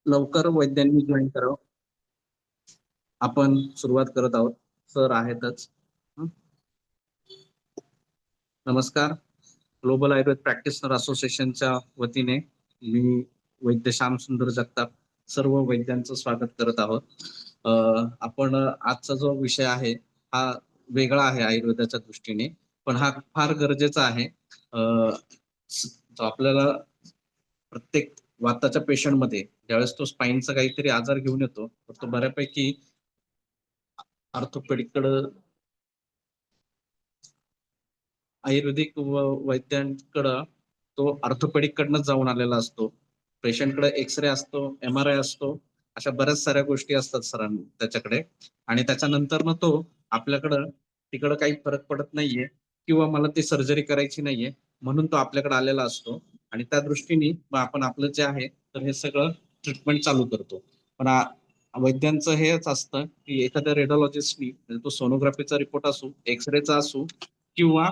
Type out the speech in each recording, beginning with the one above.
लवकर वैद्यांनी जॉईन करावं. आपण सुरुवात करत आहोत. सर आहेतच. नमस्कार. ग्लोबल आयुर्वेद प्रॅक्टिशनर असोसिएशनच्या वतीने मी वैद्य श्याम सुंदर जगताप सर्व वैद्यांचं स्वागत करत आहोत. आपण आजचा जो विषय आहे हा वेगळा आहे आयुर्वेदाच्या दृष्टीने, पण हा फार गरजेचा आहे. आपल्याला प्रत्येक वाताच्या पेशंटमध्ये ज्यावेळेस तो स्पाईनचा काहीतरी आजार घेऊन येतो तर तो बऱ्यापैकी ऑर्थोपेडिककडे आयुर्वेदिक वैद्यांकडं तो ऑर्थोपेडिक कडनं जाऊन आलेला असतो. पेशंटकडे एक्सरे असतो, MRI असतो, अशा बऱ्याच साऱ्या गोष्टी असतात सरांना त्याच्याकडे. आणि त्याच्यानंतर मग तो आपल्याकडं तिकडं काही फरक पडत नाहीये किंवा मला ती सर्जरी करायची नाहीये म्हणून तो आपल्याकडे आलेला असतो. आणि त्या दृष्टीने मग आपण आपलं जे आहे तर हे सगळं ट्रीटमेंट चालू करतो. पण वैद्यांचं हेच असतं की एखाद्या रेडिओलॉजिस्टनी तो सोनोग्राफीचा रिपोर्ट असू, एक्सरेचा असू किंवा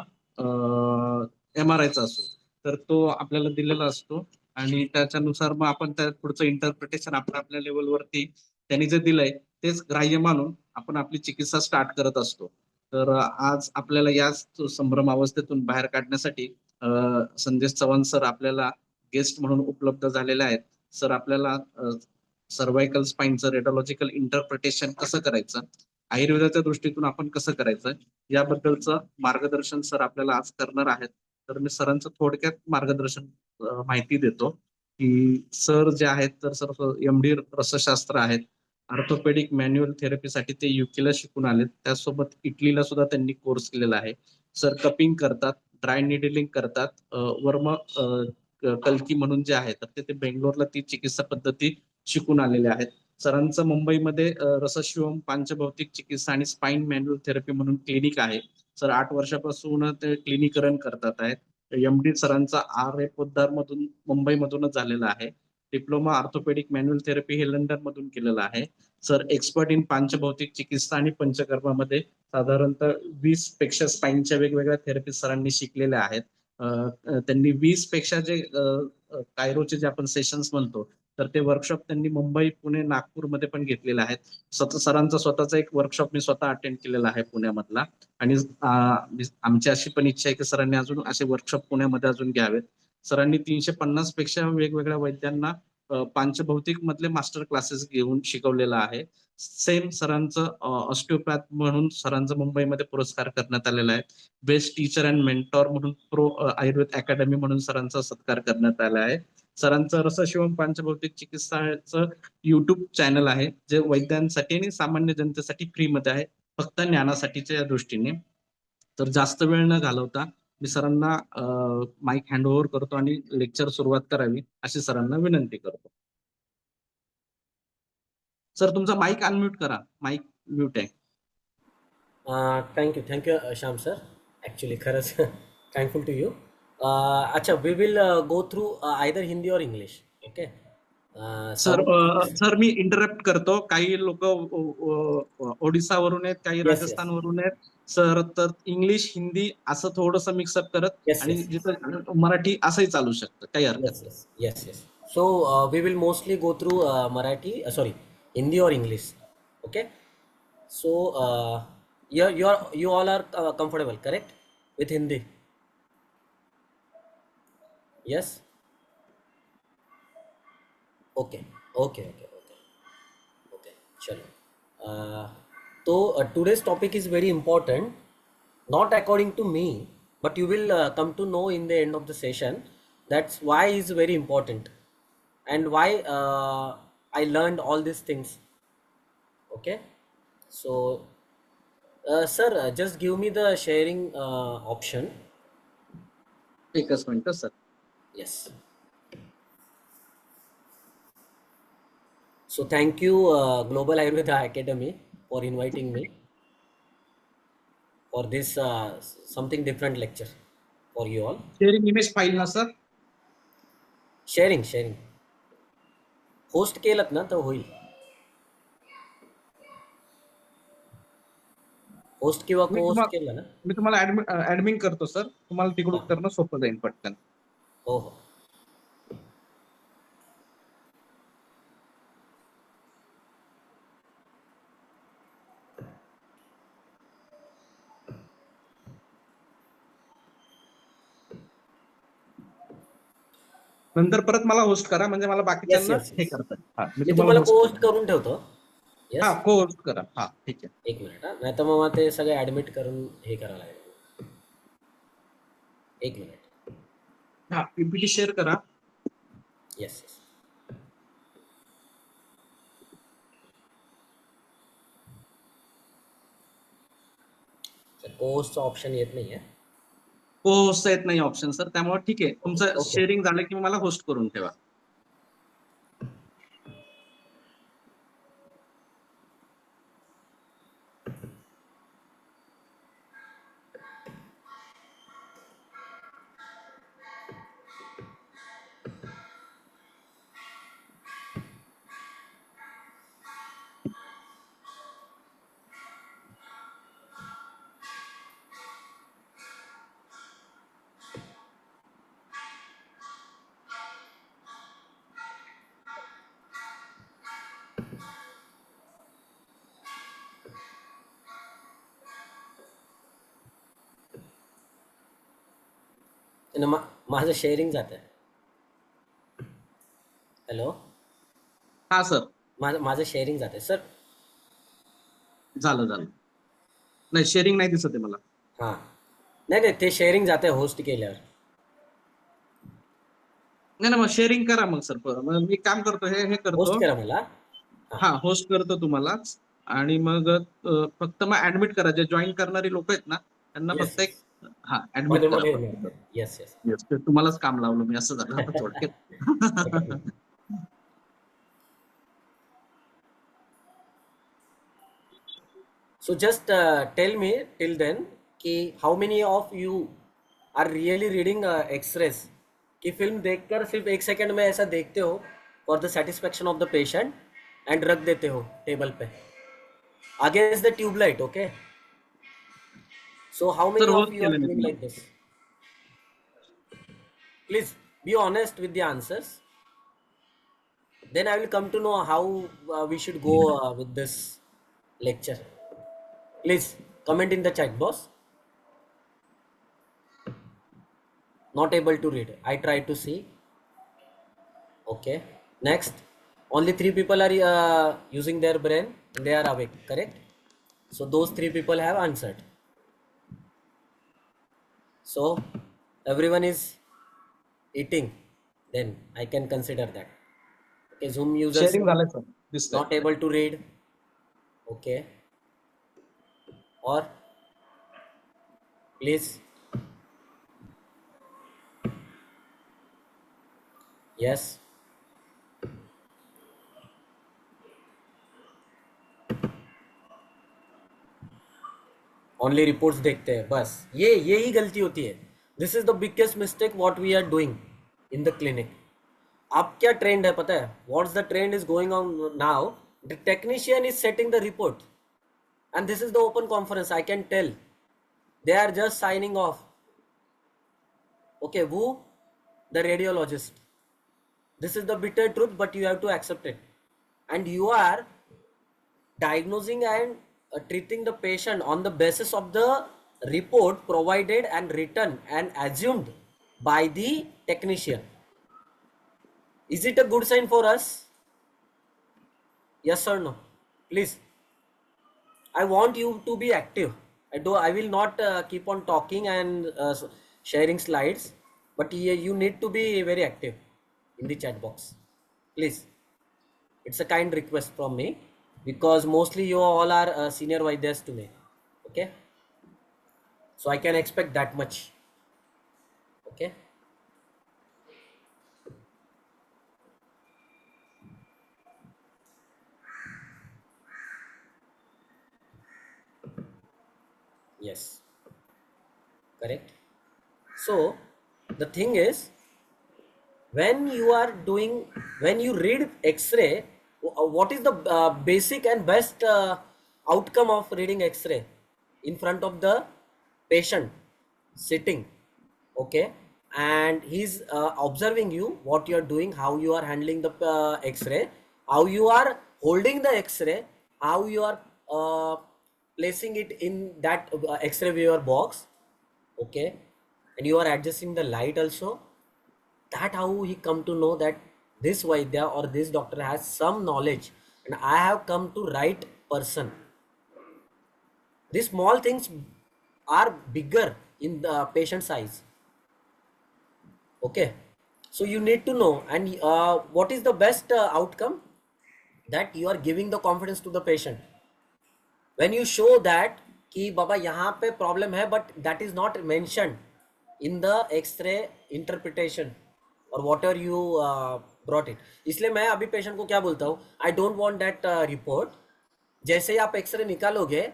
MRIचा असो तर तो आपल्याला दिलेला असतो आणि त्याच्यानुसार मग आपण त्या पुढचं इंटरप्रिटेशन आपण आपल्या लेवलवरती त्यांनी जे दिलंय तेच ग्राह्य मानून आपण आपली चिकित्सा स्टार्ट करत असतो. तर आज आपल्याला याच संभ्रम अवस्थेतून बाहेर काढण्यासाठी संदेश चव्हाण सर आपल्याला गेस्ट म्हणून उपलब्ध झालेले आहेत. सर आपल्याला सर्वायकल स्पाईनचं रेडिओलॉजिकल इंटरप्रिटेशन कसं करायचं, आयुर्वेदाच्या दृष्टीतून आपण कसं करायचं याबद्दलचं मार्गदर्शन सर आपल्याला आज करणार आहेत. तर मी सरांचं थोडक्यात मार्गदर्शन माहिती देतो की सर जे आहेत तर सर MD रसशास्त्र आहेत. ऑर्थोपेडिक मॅन्युअल थेरपीसाठी ते UK ला शिकून आलेत. त्यासोबत इटलीला सुद्धा त्यांनी कोर्स केलेला आहे. सर कपिंग करतात, ड्राय निडलिंग करतात, वर्म कल्की म्हणून जे आहे तर ते बेंगलोरला ती चिकित्सा पद्धती शिकून आलेले आहेत. सरांचं मुंबईमध्ये रसशिवम पांचभौतिक चिकित्सा आणि स्पाईन मॅन्युअल थेरपी म्हणून क्लिनिक आहे. सर 8 वर्षापासून ते क्लिनिकरण करतात आहेत. MD सरांचा RA पोद्दार मधून मुंबईमधूनच झालेला आहे. डिप्लोमा ऑर्थोपेडिक मॅन्युअल थेरपी हे लंडन मधून केलेलं आहे. सर एक्सपर्ट इन पांचभौतिक चिकित्सा आणि पंचकर्मामध्ये साधारणतः 20 पेक्षा स्पाईनच्या वेगवेगळ्या थेरपी सरांनी शिकलेल्या आहेत. त्यांनी 20 पेक्षा जे कायरोचे जे आपण सेशन्स म्हणतो तर ते वर्कशॉप त्यांनी मुंबई, पुणे, नागपूरमध्ये पण घेतलेले आहेत. सरांचा स्वतःचा एक वर्कशॉप मी स्वतः अटेंड केलेला आहे पुण्यामधला. आणि आमची अशी पण इच्छा आहे की सरांनी अजून असे वर्कशॉप पुण्यामध्ये अजून घ्यावेत. सरांनी 350 पेक्षा वेगवेगळ्या वैद्यांना पांचभौतिक मधले मास्टर क्लासेस घेऊन शिकवलेला आहे. सेम सरांचं ऑस्टिओपॅथ म्हणून सरांचा मुंबईमध्ये पुरस्कार करण्यात आलेला आहे. बेस्ट टीचर अँड मेंटॉर म्हणून प्रो आयुर्वेद अकॅडमी म्हणून सरांचा सत्कार करण्यात आला आहे. सरांचं रसशिवम पांचभौतिक चिकित्साचं युट्यूब चॅनल आहे जे वैद्यांसाठी आणि सामान्य जनतेसाठी फ्रीमध्ये आहे, फक्त ज्ञानासाठीच्या या दृष्टीने. तर जास्त वेळ न घालवता मी सरांना माईक हँडओव्हर करतो आणि लेक्चर सुरुवात करावी अशी सरांना विनंती करतो. सर तुमचा माईक अनम्यूट करा, माईक म्यूट आहे. Thank you Shyam sir. ॲक्च्युली खरंच थँकफुल टू यू. अच्छा, we will go through either Hindi और इंग्लिश. ओके सर मी इंटरप्ट करतो. काही लोक ओडिसावरून आहेत, काही Yes, राजस्थानवरून आहेत. सर तर इंग्लिश हिंदी असं थोडंसं मिक्सअप करत Yes, आणि yes. जिथं मराठी असंही चालू शकतं, काही हरकत नाही. Yes. So we will mostly go through Marathi, sorry, Hindi or English. Okay. So you all are comfortable, correct, with Hindi? Yes. Okay. Chalo. So today's topic is very important, not according to me, but you will come to know in the end of the session. That's why is very important and why I learned all these things. Okay. So sir, just give me the sharing option. एकच minute sir. Yes. So thank you Global Ayurveda Academy for inviting me for this something different lecture for you all. Sharing image file ना sir. Sharing host केलं ना तर होईल. Host किंवा को host केलं ना. मी तुम्हाला ऍडमिन करतो सर, तुम्हाला तिकडून करणं सोपं जाईल पटकन. हो. नंतर परत मला होस्ट करा, म्हणजे मला येस बाकीच्यांना येस हे येस करता येईल. हा, मी मी तुम्हाला तुम्हाला होस्ट पोस्ट करतो. करून ठेवतो. हा, येस को होस्ट करा. हा, ठीक आहे. एक मिनिट हा, नाही तर मग मला ते सगळे ऍडमिट करून हे करावं लागेल. एक मिनिट. हा, पीपीटी शेअर करा. येस येस पोस्टचा ऑप्शन येत नाहीये. को होस्ट येत नाही ऑप्शन सर, त्यामुळे ठीक आहे, ओके तुमचं ओके शेअरिंग झालं की मला होस्ट करून ठेवा. आणि माझं शेअरिंग जात आहे. हॅलो, हा सर, माझं शेअरिंग जात आहे सर. झालं झालं. नाही, शेअरिंग नाही दिसत आहे मला. हां नाही नाही ते शेअरिंग जात आहे होस्ट केल्यावर. नाही ना, मग शेअरिंग करा मग सर. मग मी काम करतो, हे हे होस्ट करतो. करा मला. हां हा, होस्ट करतो तुम्हालाच. आणि मग फक्त मग ऍडमिट करा, जे जॉईन करणारी लोक आहेत ना त्यांना येस फक्त येस एक, हा, ऍडमिट मध्ये करा मध्ये फक्त. येस येस येस, ते तुम्हालाच काम लावलं मी, असं झालं आता थोडक्यात. So just tell me till then कि how many of you are really reading X-rays, कि फिल्म देखकर सिर्फ एक सेकंड में ऐसा देखते हो for the satisfaction of the patient and रख देते हो टेबल पे against the tube light. Okay, so how sir, many of host you are केलं मी doing तुम्हाला. like this? Please be honest with the answers, then I will come to know how we should go with this lecture. Please comment in the chat box. Not able to read, I try to see. Okay, next. Only 3 people are using their brain and they are awake, correct? So those 3 people have answered. So everyone is eating, then I can consider that. Okay, Zoom users sharing झालंय sir, दिसतंय. not able to read. Okay, or please. Yes, only reports देखते हैं बस. ये ही गलती होती है. This is the biggest mistake what we are doing in the clinic. अब क्या ट्रेंड है पता है? What's the trend is going on now? The technician is setting the report, and this is the open conference. I can tell they are just signing off. Okay, who? The radiologist. This is the bitter truth, but you have to accept it. And you are diagnosing and treating the patient on the basis of the report provided and written and assumed by the technician. Is it a good sign for us? Yes or no? Please. I want you to be active. I will not keep on talking and sharing slides, but you need to be very active in the chat box. Please. It's a kind request from me because mostly you all are senior Vaidyas to me. Okay. So I can expect that much. Okay. Yes. Correct. So the thing is, when you read X-ray, what is the basic and best outcome of reading X-ray in front of the patient sitting? Okay, and he's observing you, what you are doing, how you are handling the X-ray, how you are holding the X-ray, how you are placing it in that X-ray viewer box. Okay, and you are adjusting the light also. that how he come to know that this Vaidya or this doctor has some knowledge and I have come to right person. These small things are bigger in the patient's eyes. Okay, so you need to know, and what is the best outcome, that you are giving the confidence to the patient when you show that कि बाबा यहाँ पे problem है but that is not mention in the x ray interpretation और whatever you brought it. इसलिए मैं अभी patient को क्या बोलता हूँ, I don't want that report. जैसे ही आप एक्सरे निकालोगे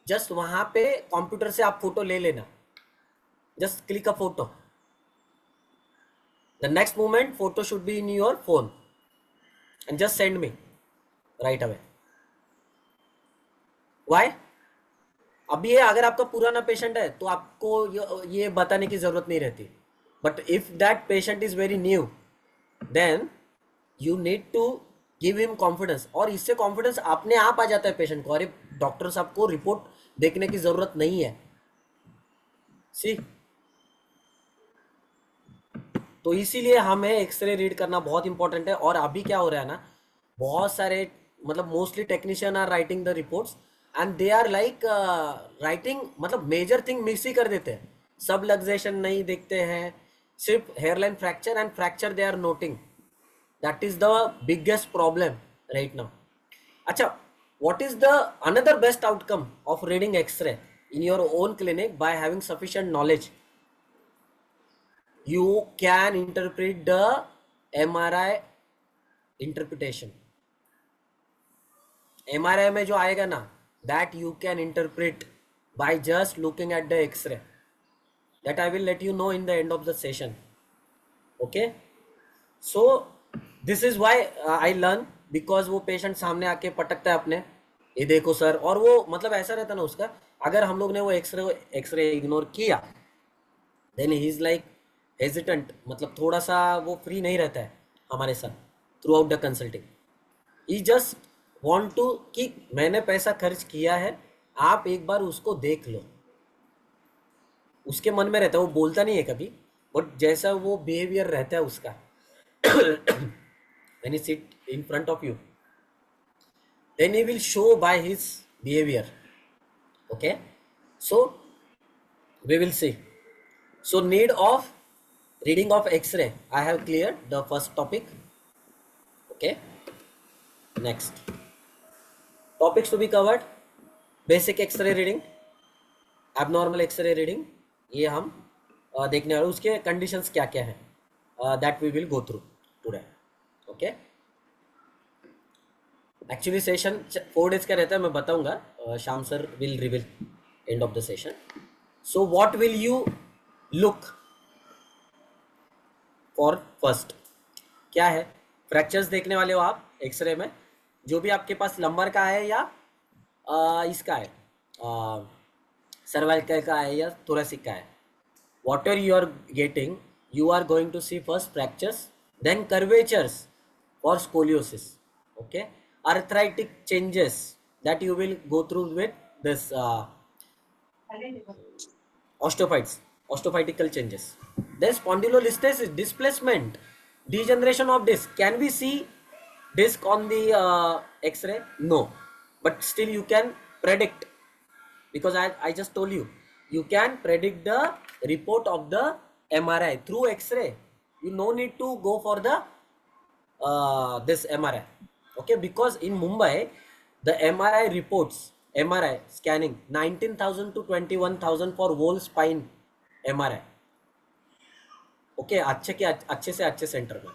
जस्ट वहाँ पे कंप्यूटर से आप फोटो ले लेना, just click a photo. The next moment photo should be in your phone and just send me right away. Why? अभी ये अगर आपका पुराना पेशेंट है तो आपको ये बताने की जरूरत नहीं रहती, but if that patient is very new then you need to give him confidence, और इससे कॉन्फिडेंस अपने आप आ जाता है पेशेंट को. अरे डॉक्टर साहब को रिपोर्ट देखने की जरूरत नहीं है. सी, तो इसीलिए हमें एक्सरे रीड करना बहुत इंपॉर्टेंट है. और अभी क्या हो रहा है ना, बहुत सारे मतलब mostly technician are writing the reports and they are like writing, मतलब मेजर थिंग मिस ही कर देते हैं. सब लग्जेशन नहीं देखते हैं, सिर्फ hairline fracture and fracture they are noting. That is the biggest problem right now. अच्छा, what is the another best outcome of reading x-ray in your own clinic? By having sufficient knowledge you can interpret the MRI interpretation. MRI में जो आएगा ना, that you can interpret by just looking at the x-ray. That I will let you know in the end of the session. Okay, so this is why I learn, because वो patient सामने आके पटकता है अपने, ये देखो sir, और वो मतलब ऐसा रहता ना उसका, अगर हम लोग ने वो एक्सरे इग्नोर किया then he is like hesitant, मतलब थोड़ा सा वो फ्री नहीं रहता है हमारे साथ throughout the consulting. He just want to कि मैंने पैसा खर्च किया है, आप एक बार उसको देख लो. उसके मन में रहता है, वो बोलता नहीं है कभी, बट जैसा वो बिहेवियर रहता है उसका when he sit in front of you, then he will show by his behavior. Okay, so we will see. So need of reading of x-ray, I have cleared the first topic. Okay, next topics to be covered: basic x-ray reading, abnormal x-ray reading, ये हम देखने वाले, उसके conditions क्या क्या है, that we will go through today. Okay, actually session 4 days का रहता है, मैं बताऊंगा, शाम sir will reveal end of the session. So what will you look for first, क्या है, फ्रैक्चर्स देखने वाले हो आप एक्सरे में, जो भी आपके पास लंबर का है या इसका है, सर्वाइकल का है या थोरेसिक का है, whatever you are getting, you are going to see first fractures, then curvatures for scoliosis. Okay, arthritic changes that you will go through with this osteophytical changes. Then spondylolisthesis, displacement, degeneration of disc. Can we see disc on the x-ray? No, but still you can predict, because I just told you, you can predict the report of the MRI through x-ray. You no need to go for the this MRI. Okay, because in Mumbai the MRI reports, MRI scanning 19,000 to 21,000 for whole spine MRI. Okay, अच्छे से अच्छे centre में.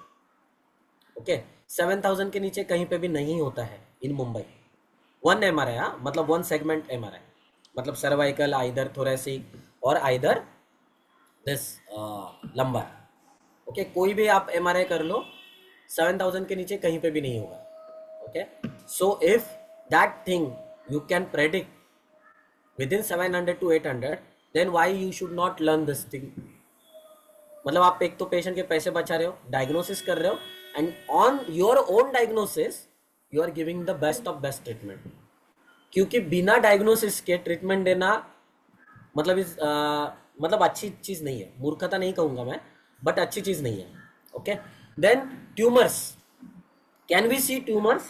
Okay, 7,000 के नीचे कहीं पे भी नहीं होता है इन मुंबई. 1 MRI, हाँ, मतलब 1 segment MRI, मतलब सर्वाइकल, आइदर थोरेसिक और आइदर दिस लंबर. ओके, कोई भी आप MRI कर लो, 7,000 के नीचे कहीं पे भी नहीं होगा. Okay, so if that thing you can predict within 700 to 800, then why you should not learn this thing. मतलब आप एक तो पेशेंट के पैसे बचा रहे हो, डायग्नोसिस कर रहे हो, and on your own diagnosis you are giving the best of best treatment. क्योंकि बिना डायग्नोसिस के ट्रीटमेंट देना मतलब अच्छी चीज़ नहीं है. मूर्खता नहीं कहूँगा मैं, बट अच्छी चीज़ नहीं है. Okay, then tumors. Can we see tumors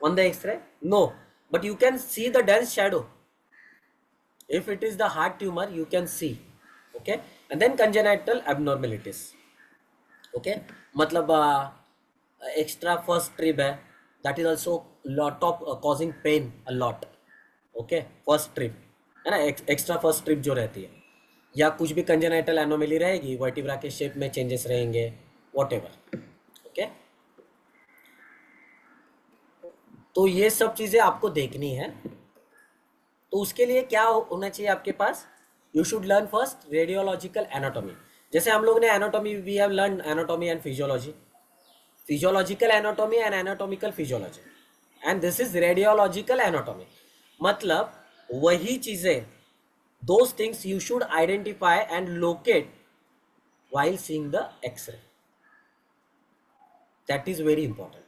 on the x-ray? No, but you can see the dense shadow. If it is the heart tumor, you can see. Okay, and then congenital abnormalities. Okay, मतलब extra first trib है, that is also lot of causing pain a lot. Okay, first trib है ना, extra first trip जो रहती है, या कुछ भी कंजेनाइटल एनोमली रहेगी, वर्टिब्रा के शेप में चेंजेस रहेंगे, वॉट एवर. ओके, तो ये सब चीज़ें आपको देखनी है. तो उसके लिए क्या होना चाहिए आपके पास? You should learn first radiological anatomy. जैसे हम लोग ने anatomy, we have learn anatomy and physiology, physiological anatomy and anatomical physiology, and this is radiological anatomy. मतलब वही चीज़ें, those things you should identify and locate while seeing the x-ray. That is very important.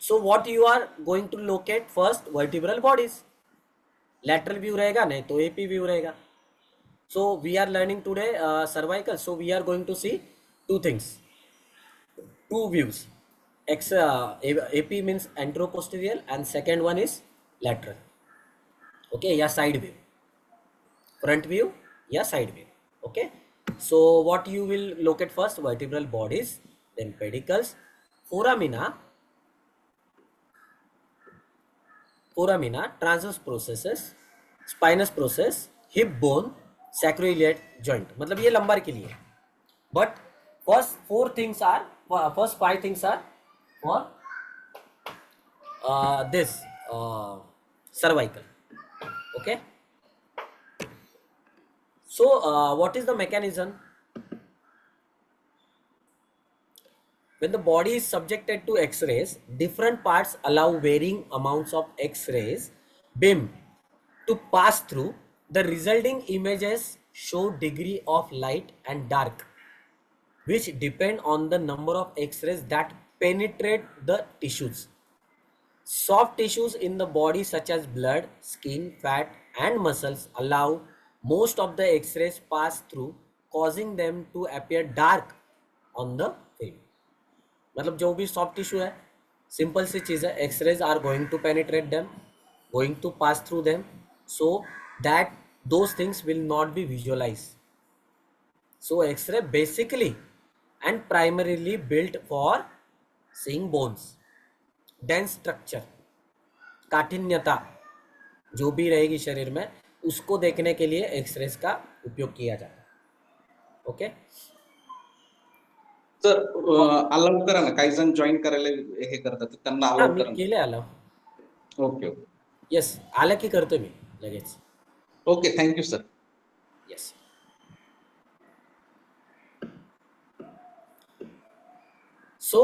So what you are going to locate first? Vertebral bodies. Lateral view रहेगा, नहीं तो AP view रहेगा. So we are learning today cervical. So we are going to see two things, two views. AP means anteroposterior and second one is lateral. Okay, या side view, front view या side view. Okay, so what you will locate first? Vertebral bodies, then pedicles, foramina, transverse processes, spinous process, hip bone, sacroiliac joint. मतलब ये lumbar के लिए. But first first 5 things are for this cervical. Okay, so what is the mechanism? When the body is subjected to X-rays, different parts allow varying amounts of X-rays beam to pass through. The resulting images show degree of light and dark, which depend on the number of X-rays that penetrate the tissues. Soft tissues in the body such as blood, skin, fat and muscles allow most of the X-rays pass through, causing them to appear dark on the film. मतलब जो भी soft tissue है, simple सी चीज़ है, x rays are going to penetrate them, going to pass through them, so that those things will not be visualize. So x ray basically and primarily built for seeing bones, dense structure, काठिन्यता जो भी रहेगी शरीर में, उसको देखने के लिए एक्सरेज का उपयोग किया जाता है. ओके, तर अलाउ करा ना, काही जण जॉईन करायला हे करतात, त्यांना हां अलाउ मी करा. केले आलं. ओके ओके येस, आलं की करतो मी लगेच. Okay, thank you sir. Yes. So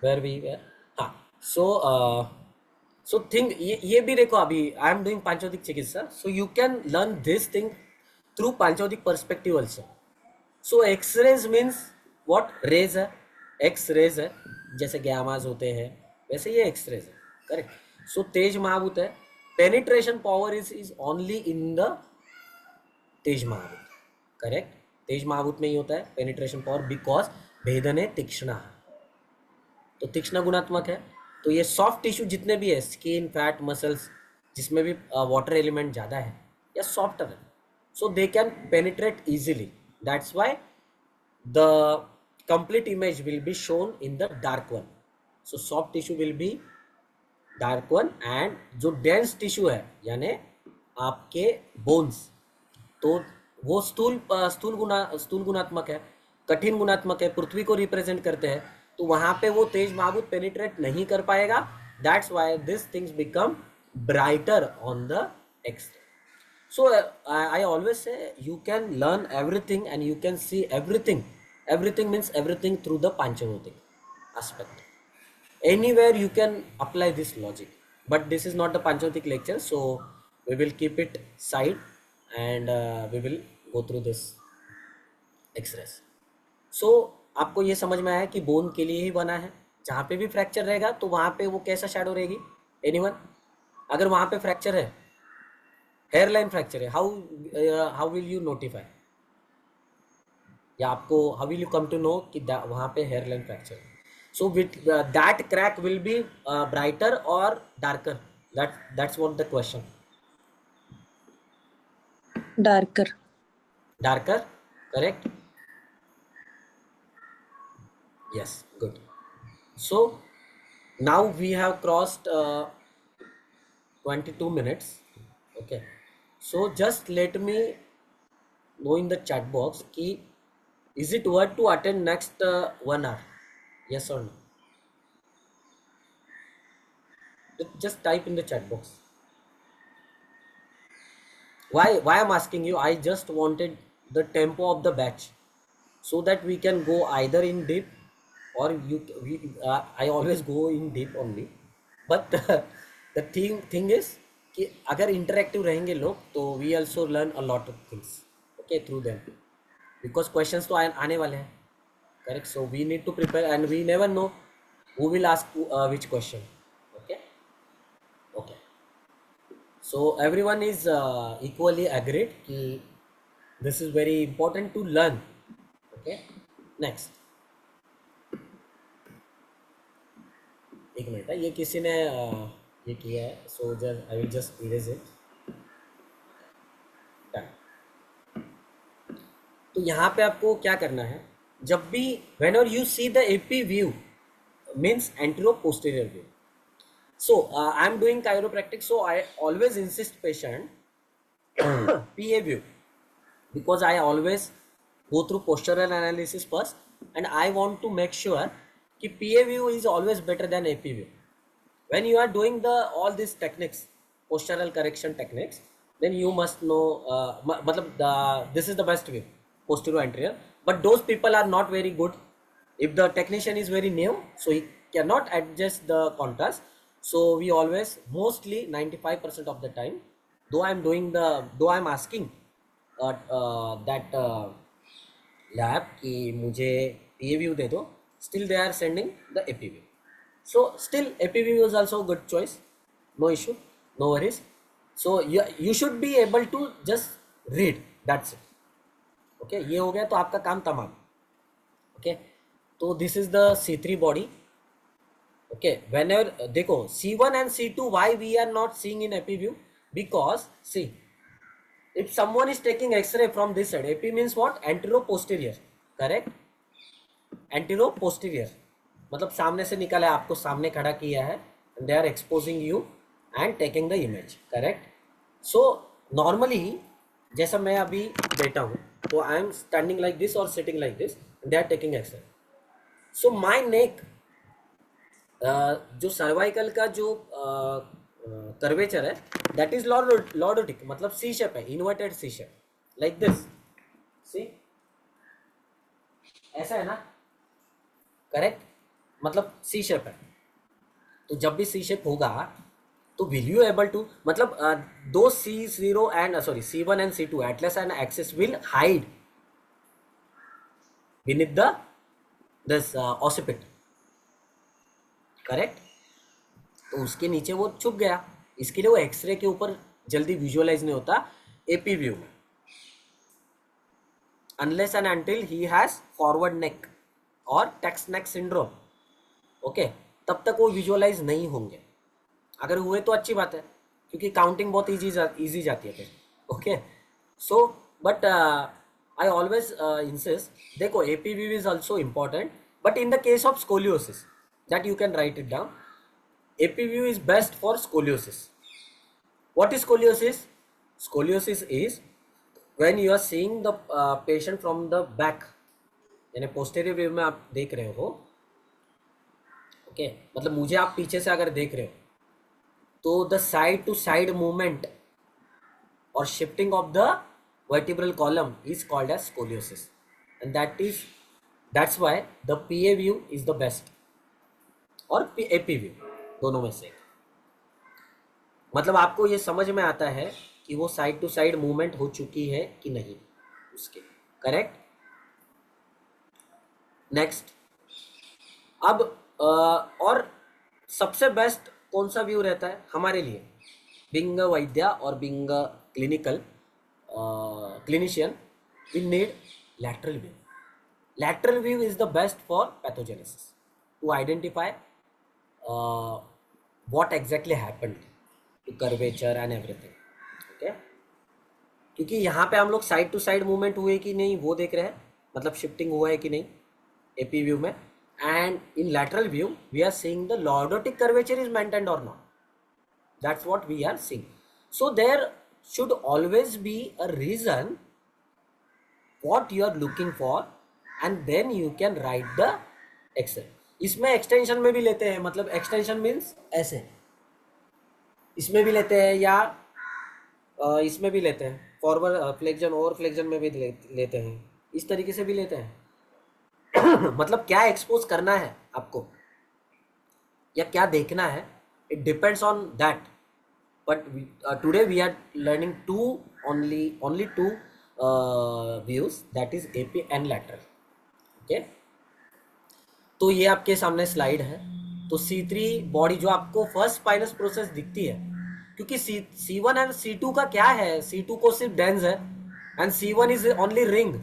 where we were, हाँ, so थिंग ये भी देखो, अभी आई एम डूइंग पांचोदिक चिकित्सा, so you can learn this thing through पांचोदिक perspective also. So x rays means what? Rays है, एक्स रेज है, जैसे गैमाज होते हैं वैसे ये एक्सरेज है. करेक्ट. सो तेज महाभूत है, penetration power is only in the तेज महाभूत. करेक्ट, तेज महाभूत में ही होता है पेनिट्रेशन पावर, बिकॉज भेदने तीक्ष्ण, तो तीक्ष्ण गुणात्मक है. तो ये सॉफ्ट टिश्यू जितने भी है, स्किन, फैट, मसल्स, जिसमें भी वाटर एलिमेंट ज़्यादा है या सॉफ्टर है, so they can penetrate easily. That's why the complete image will be shown in the dark one. So soft tissue will be dark one, and जो dense tissue है यानी आपके बोन्स, तो वो स्थूल गुणात्मक है, कठिन गुणात्मक है, पृथ्वी को रिप्रेजेंट करते हैं, तो वहां पे वो तेज महाभूत पेनिट्रेट नहीं कर पाएगा. That's why this things become brighter on the X. So I always say you can learn everything and you can see everything. Everything means everything through the पांचभौतिक aspect. Anywhere you can apply this logic, but this is not the Panchautik lecture, so we will keep it side and we will go through this x-rays. So आपको ये समझ में आया कि bone के लिए ही बना है. जहाँ पे भी फ्रैक्चर रहेगा तो वहाँ पे वो कैसा शैडो रहेगी? एनीवन? अगर वहाँ पे फ्रैक्चर है, हेयरलाइन फ्रैक्चर है, हाउ विल यू नोटिफाई? या आपको how will you come to know कि वहाँ पे hair line fracture? So with that crack will be brighter और darker, that's what the question. Darker. Darker, correct? Yes, good. So now we have crossed 22 minutes. Okay, so just let me know in the chat box ki is it worth to attend next 1 hour? Yes or no? Just type in the chat box. Why I'm asking you? I just wanted the tempo of the batch so that we can go either in deep or I always go in deep only. But the thing is कि अगर interactive रहेंगे लोग तो we also learn a lot of things, okay, through them, because questions तो आने वाले हैं, correct? So we need to prepare and we never know who will ask which question. Okay, okay. So everyone is equally agreed कि this is very important to learn. Okay, next. एक minute है, ये किसी ने ये किया है, so just I will just erase it. Done. तो यहाँ पे आपको क्या करना है, जब भी whenever you see the AP view means antero posterior view. So I am doing chiropractic, so I always insist patient PA view because I always go through postural analysis first and I want to make sure कि PA view is always better than AP view. When you are doing the all these techniques, postural correction techniques, then you must know this is the best view, posterior anterior. But those people are not very good. If the technician is very new, so he cannot adjust the contrast. So we always, mostly 95% of the time, though I'm asking that lab कि मुझे PA view दे दो, still they are sending the AP view. So still APV is also a good choice, no issue, no worries. So you should be able to just read, that's it. Okay, ये हो गया तो आपका काम तमाम. Okay, तो this is the C3 body. Okay, whenever देखो C1 and C2, why we are not seeing in AP view? Because see, if someone is taking X-ray from this side, AP means what? Antero posterior, correct? Antero posterior मतलब सामने से निकला है, आपको सामने खड़ा किया है, they are exposing you and taking the image, correct? So normally जैसा मैं अभी बैठा हूँ तो I am standing like this और sitting like this, they are taking x-ray. So my neck, जो सर्वाइकल का जो कर्वेचर है, दैट इज लॉर्डोटिक, मतलब सी शेप है, inverted C shape, like this. C ऐसा है ना, करेक्ट? मतलब सी शेप है. तो जब भी सी शेप होगा तो विल यू एबल टू, मतलब दो C0 and sorry C1 and C2 Atlas and axis will hide beneath the this occiput, correct? तो उसके नीचे वो छुप गया, इसके लिए वो एक्सरे के ऊपर जल्दी विजुअलाइज नहीं होता एपी व्यू में, unless and until he has forward neck और टेक्स नेक सिंड्रोम. ओके, तब तक वो विजुअलाइज नहीं होंगे. अगर हुए तो अच्छी बात है क्योंकि काउंटिंग बहुत इजी जाती है फिर. Okay, so but I always insist, देखो AP view is also important, but in the case of scoliosis that you can write it down. AP view is best for scoliosis. What is scoliosis? Scoliosis is when you are seeing the patient from the back, यानी posterior view में आप देख रहे हो. Okay, मतलब मुझे आप पीछे से अगर देख रहे हो तो the side to side movement और shifting of the vertebral column is called as scoliosis, and that's why the PA view is the best और एपी व्यू, दोनों में से. मतलब आपको ये समझ में आता है कि वो साइड टू साइड मूवमेंट हो चुकी है कि नहीं उसके, करेक्ट? नेक्स्ट, अब और सबसे बेस्ट कौन सा व्यू रहता है हमारे लिए, बिंग वैद्या और being clinical clinician, we need lateral view. lateral view is the best for pathogenesis to identify what exactly happened to curvature and everything. Okay, क्योंकि यहाँ पे हम लोग साइड टू साइड मूवमेंट हुए कि नहीं वो देख रहे हैं, मतलब शिफ्टिंग हुआ है कि नहीं एपी व्यू में. And in lateral view we are seeing the lordotic curvature is maintained और not. That's what we are seeing. So there should always be a reason what you are looking for and then you can write the excel. इसमें extension में भी लेते हैं, मतलब extension means ऐसे इसमें भी लेते हैं या इसमें भी लेते हैं, फॉरवर्ड फ्लेक्शन ओवर फ्लेक्शन में भी लेते हैं, इस तरीके से भी लेते हैं. मतलब क्या एक्सपोज करना है आपको या क्या देखना है, it depends on that. But today we are learning two only two views, that is AP and lateral. Okay, तो ये आपके सामने स्लाइड है. तो C3 बॉडी जो आपको फर्स्ट स्पाइनस प्रोसेस दिखती है, क्योंकि C1 एंड C2 का क्या है, C2 को सिर्फ डेंस है and C1 is only ring.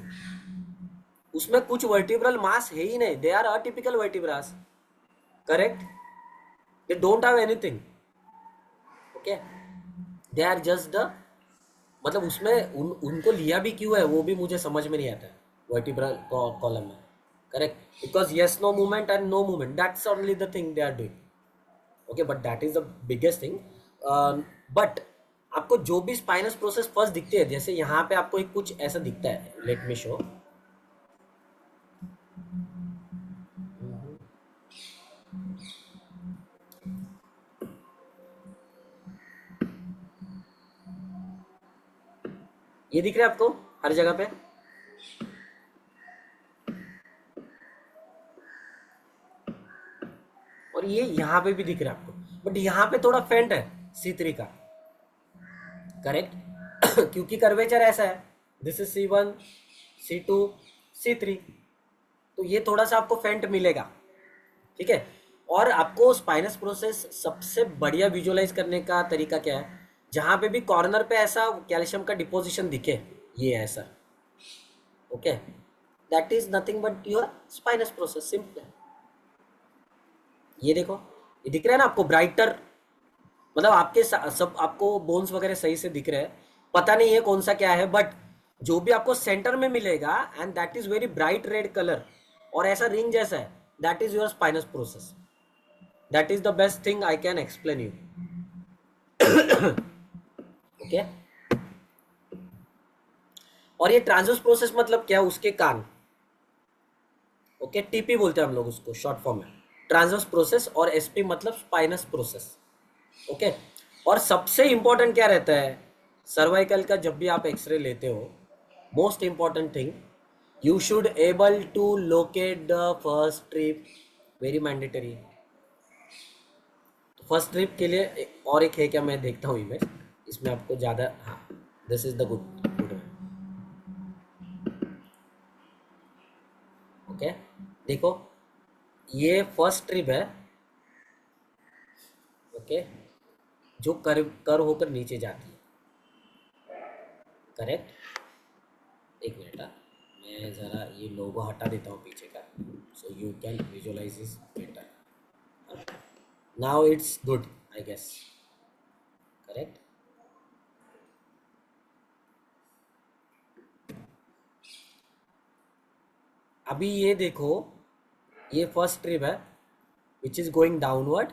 उसमें कुछ वर्टिब्रल मास है ही नहीं, they are atypical vertebras. Correct, they don't have anything. Okay, they are just the, मतलब उसमें उनको लिया भी क्यों है वो भी मुझे समझ में नहीं आता है वर्टिब्रल कॉलम में. Correct, because yes no movement and no movement, that's only the thing they are doing. Okay, but that is the biggest thing. बट आपको जो भी स्पाइनस प्रोसेस फर्स्ट दिखते हैं, जैसे यहाँ पे आपको एक कुछ ऐसा दिखता है, लेट मी शो. ये दिख रहा है आपको हर जगह पे, और ये यहाँ पे भी दिख रहा है आपको, बट यहाँ पे थोड़ा फेंट है C3 का. करेक्ट, क्योंकि कर्वेचर ऐसा है, this is C1 C2 C3, तो ये थोड़ा सा आपको फेंट मिलेगा. ठीक है, और आपको स्पाइनस प्रोसेस सबसे बढ़िया विजुअलाइज करने का तरीका क्या है, जहाँ पे भी कॉर्नर पे ऐसा कैल्शियम का डिपोजिशन दिखे, ये ऐसा. Okay, that is nothing but your spinous process, simple. ये देखो, ये दिख रहा है ना आपको ब्राइटर, मतलब आपके सब आपको बोन्स वगैरह सही से दिख रहे हैं. पता नहीं है कौन सा क्या है, बट जो भी आपको सेंटर में मिलेगा and that is very bright red colour और ऐसा रिंग जैसा है, that is your spinous process. That is the best thing I can explain you. Okay, और ये ट्रांसवर्स प्रोसेस मतलब क्या, उसके कान. ओके, टीपी बोलते हैं हम लोग उसको शॉर्ट फॉर्म में, ट्रांसवर्स प्रोसेस, और एसपी मतलब स्पाइनस प्रोसेस. ओके, और सबसे इंपॉर्टेंट क्या रहता है सर्वाइकल का, जब भी आप एक्सरे लेते हो, most important thing, you should able to locate the first strip, very mandatory. First strip के लिए और एक है क्या, मैं देखता हूँ इमेज, इसमें आपको ज़्यादा, हाँ, this is the good. Okay, देखो ये फर्स्ट स्ट्रिप है. ओके, जो कर होकर नीचे जाती है. करेक्ट, एक मिनट, मैं ज़रा ये लोगो हटा देता हूँ पीछे का, so you can visualise is better. Now it's good I guess. Correct, अभी ये देखो, ये फर्स्ट स्ट्रिप है विच इज गोइंग डाउनवर्ड.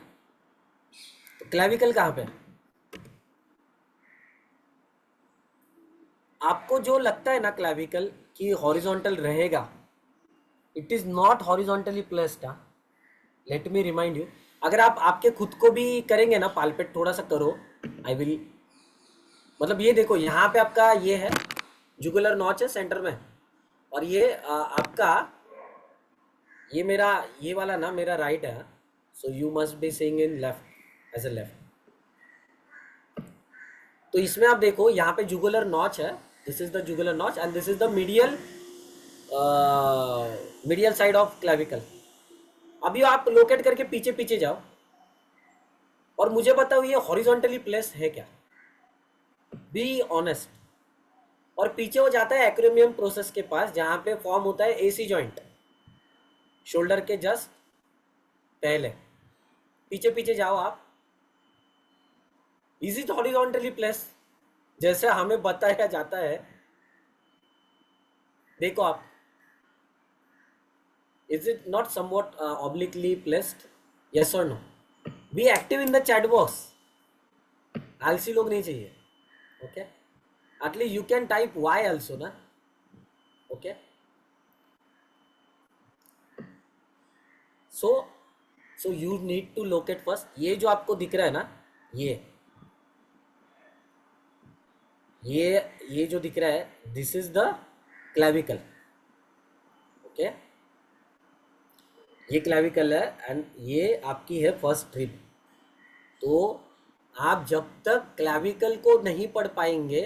तो क्लेविकल कहाँ पे, आपको जो लगता है ना क्लेविकल कि हॉरिजॉन्टल रहेगा, it is not horizontally placed. Let me remind you, अगर आप आपके खुद को भी करेंगे ना पालपेट, थोड़ा सा करो, आई विल, मतलब ये देखो यहाँ पे आपका ये है जुगुलर नॉच है सेंटर में, और ये आपका ये मेरा ये वाला ना मेरा राइट है, so you must be seeing in left as a left. तो इसमें आप देखो यहाँ पे जुगुलर नॉच है, this is the jugular notch and this is the medial side of clavicle. अभी आप लोकेट करके पीछे पीछे जाओ और मुझे बताओ ये हॉरिजॉन्टली प्लेस है क्या, बी ऑनेस्ट. और पीछे वो जाता है एक्रोमियम प्रोसेस के पास, जहाँ पे फॉर्म होता है एसी जॉइंट. शोल्डर के जस्ट पहले, पीछे पीछे जाओ आप। इज इट हॉरिजॉन्टली प्लेस जैसे हमें बताया जाता है? देखो आप, is it not somewhat obliquely placed? Yes और no? Be active in the chat box, आलसी लोग नहीं चाहिए। Okay, at least you can type Y also ना। Okay, so so you need to locate first. ये जो आपको दिख रहा है ना, ये ये जो दिख रहा है, this is the clavicle. Okay, ये क्लैविकल है एंड ये आपकी है फर्स्ट रिब। तो आप जब तक क्लैविकल को नहीं पढ़ पाएंगे,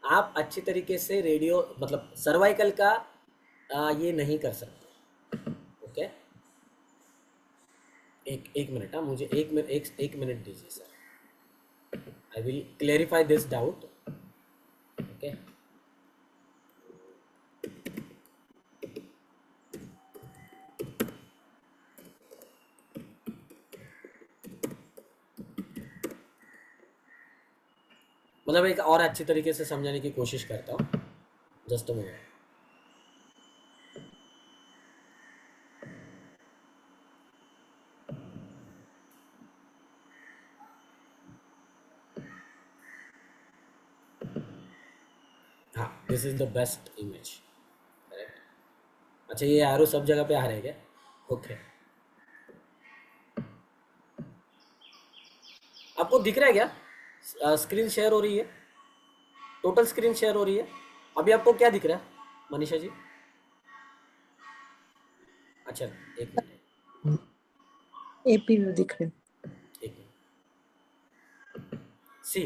आप अच्छी तरीके से रेडियो मतलब सर्वाइकल का ये नहीं कर सकते। ओके, एक मिनट, हाँ, मुझे एक मिनट दीजिए sir, I will clarify this doubt. Okay, मतलब एक और अच्छी तरीके से समझाने की कोशिश करता हूँ, जस्ट अ मिनट। हाँ, this is the best image, correct. अच्छा, ये एरो सब जगह पे आ रहे हैं क्या? ओके, आपको दिख रहा है क्या स्क्रीन शेयर हो रही है? टोटल स्क्रीन शेयर हो रही है? अभी आपको क्या दिख रहा है मनीषा जी? अच्छा, एक मिनट, एपी व्यू दिख रहे हैं। एक मिनट। सी,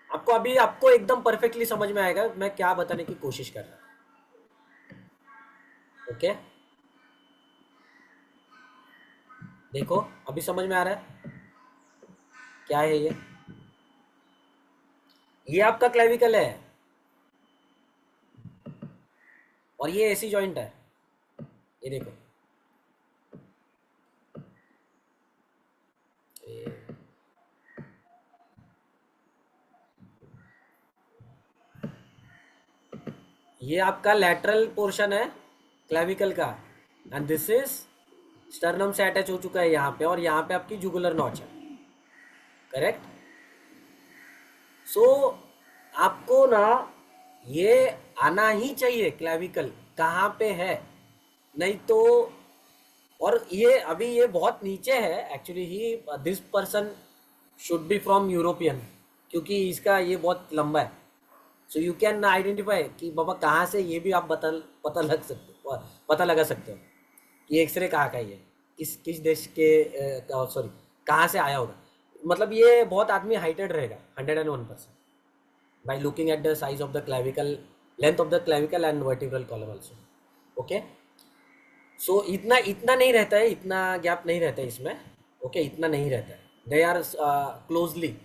आपको एकदम परफेक्टली समझ में आएगा मैं क्या बताने की कोशिश कर रहा हूँ। ओके, देखो अभी समझ में आ रहा है क्या है ये आपका क्लेविकल है और ये एसी जॉइंट है। ये देखो, ये आपका लैटरल पोर्शन है क्लेविकल का एंड दिस इज स्टर्नम से अटैच हो चुका है यहाँ पे, और यहाँ पे आपकी जुगुलर नॉच है, करेक्ट। सो आपको ना ये आना ही चाहिए क्लेविकल कहाँ पे है, नहीं तो। और ये अभी ये बहुत नीचे है actually he, this person should be from European, क्योंकि इसका ये बहुत लंबा है। सो यू कैन आइडेंटिफाई कि बाबा कहाँ से, ये भी आप पता लग सकते हो, पता लगा सकते हो कि एक्सरे कहाँ का ही है, किस देश के, सॉरी, कहाँ से आया होगा। मतलब ये बहुत आदमी हाइटेड रहेगा 101% by looking at the size of the clavicle, length of the clavicle and vertebral column also. Okay, सो इतना इतना नहीं रहता है, इतना गैप नहीं रहता है इसमें। ओके, इतना नहीं रहता है, they are closely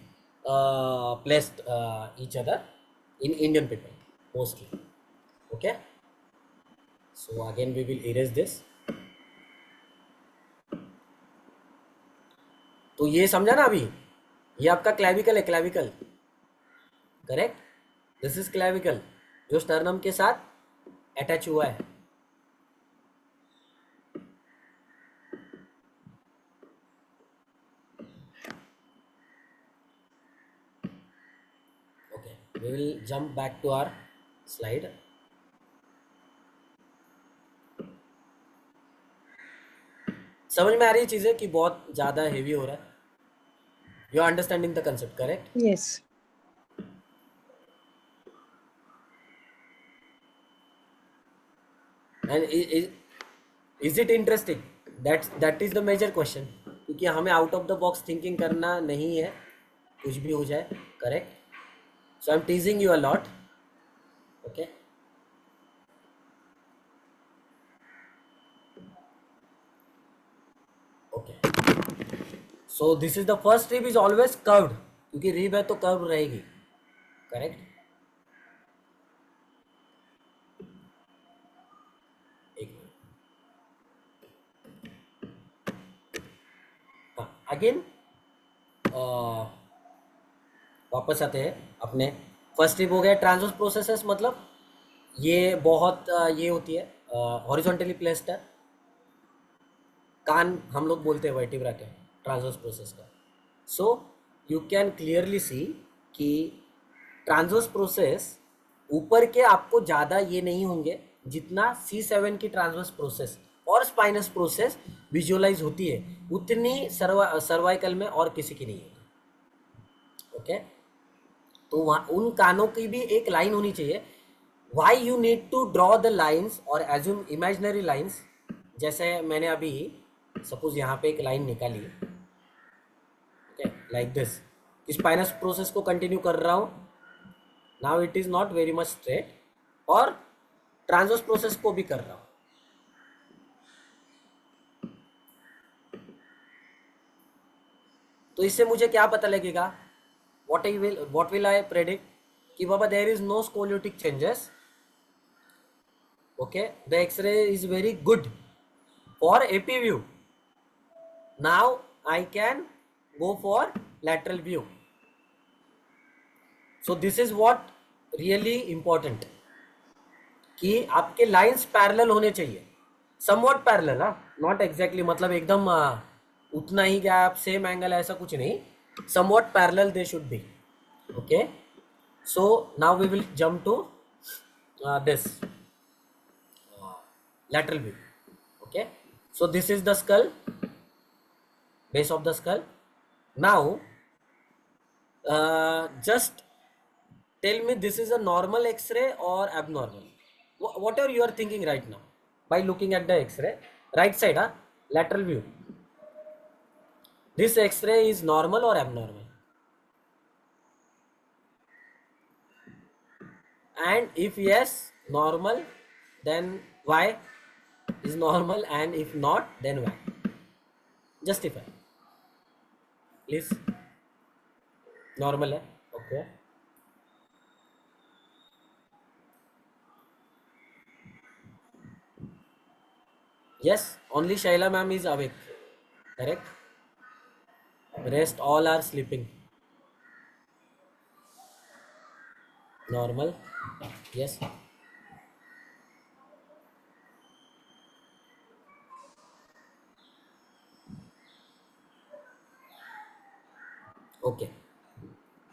placed each other in Indian people mostly. Okay, so again we will erase this. तो ये समझा ना अभी, ये आपका क्लैविकल है, clavicle, correct. This is clavicle जो स्टर्नम के साथ अटैच हुआ है। Okay, we will jump back to our slide. समझ में आ रही है चीजें कि बहुत ज्यादा हेवी हो रहा है? You are understanding the concept, correct? Yes, and is it interesting? That is the major question, क्योंकि हमें out of the box thinking करना नहीं है, कुछ भी हो जाए, correct. So I am teasing you a lot. Okay, okay, so this is the first rib is always curved, क्योंकि रिब है तो कर्व रहेगी, करेक्ट। एक मिनट, अगेन वापस आते हैं अपने फर्स्ट टिप हो गया ट्रांसवर्स प्रोसेसेस, मतलब ये बहुत ये होती है हॉरिजॉन्टली प्लेस्ड है, कान हम लोग बोलते हैं वर्टिब्रा के ट्रांसवर्स प्रोसेस का। सो यू कैन क्लियरली सी कि ट्रांसवर्स प्रोसेस ऊपर के आपको ज़्यादा ये नहीं होंगे जितना C7 की ट्रांसवर्स प्रोसेस और स्पाइनस प्रोसेस विजुअलाइज होती है उतनी सर्वाइकल में और किसी की नहीं होती। ओके, तो वहाँ उन कानों की भी एक लाइन होनी चाहिए। Why you need to draw the lines और एज्यूम इमेजिनरी लाइन्स, जैसे मैंने अभी सपोज यहाँ पे एक लाइन निकाली, okay like this, spinous process को कंटिन्यू कर रहा हूँ, now it is not very much straight, और ट्रांसवर्स प्रोसेस को भी कर रहा हूँ। तो इससे मुझे क्या पता लगेगा, what will I predict कि बाबा there is no scoliotic changes, okay, the x-ray is very good for AP view, now I can go for lateral view. So this is what really important कि आपके lines parallel होने चाहिए, somewhat parallel, not exactly, मतलब एकदम उतना ही gap same angle ऐसा कुछ नहीं, somewhat parallel they should be. Okay, so now we will jump to this lateral view. Okay, so this is the skull, base of the skull. Now just tell me, this is a normal x-ray or abnormal? Whatever you are thinking right now by looking at the x-ray, right side, lateral view, this x-ray is normal or abnormal? And if yes, normal, then why is normal, and if not, then why? Justify, please. Normal है, okay. Yes, only Shaila ma'am is awake, correct? Rest all are sleeping. Normal, yes. Okay,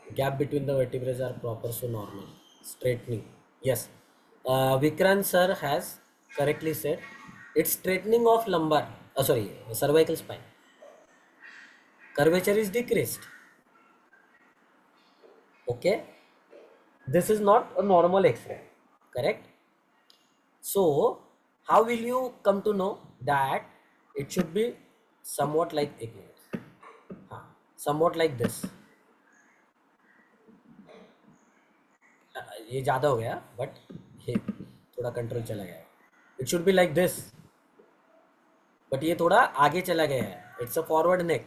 gap between the vertebrae are proper, so normal. Straightening, yes. Vikrant sir has correctly said it's straightening of lumbar, cervical spine. Curvature is decreased. Okay, this is not a normal x-ray, correct? So how will you come to know that it should be somewhat like somewhat like this? ये ज़्यादा हो गया, but ये थोड़ा control चला गया. It should be like this, but ये थोड़ा आगे चला गया है. It's a forward neck,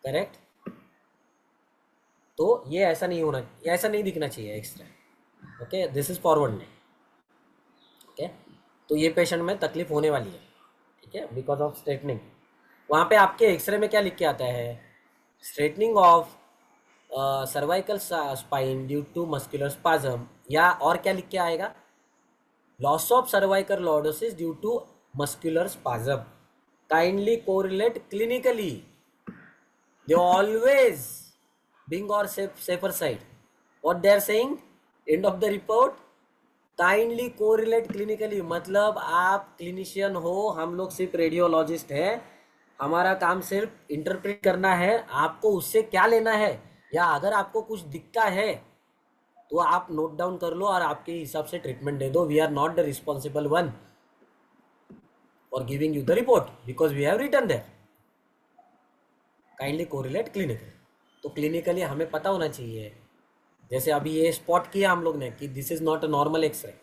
correct? तो ये ऐसा नहीं होना, ऐसा नहीं दिखना चाहिए extra. Okay, this is forward neck. Okay, तो ये पेशेंट में तकलीफ होने वाली है, ठीक है, बिकॉज ऑफ स्ट्रेटनिंग. वहाँ पे आपके एक्सरे में क्या लिख के आता है? Straightening of cervical spine due to muscular spasm, या और क्या लिख के आएगा? Loss of cervical lordosis due to muscular spasm. Kindly correlate clinically. They always being or safer side. What they are saying, end of the report, kindly correlate clinically. मतलब आप clinician हो, हम लोग सिर्फ रेडियोलॉजिस्ट हैं, हमारा काम सिर्फ इंटरप्रेट करना है. आपको उससे क्या लेना है, या अगर आपको कुछ दिखता है तो आप नोट डाउन कर लो और आपके हिसाब से ट्रीटमेंट दे दो. We are not the responsible one for giving you the report because we have written there. Kindly correlate clinically. तो क्लिनिकली हमें पता होना चाहिए, जैसे अभी ये स्पॉट किया हम लोग ने कि this is not a normal x ray.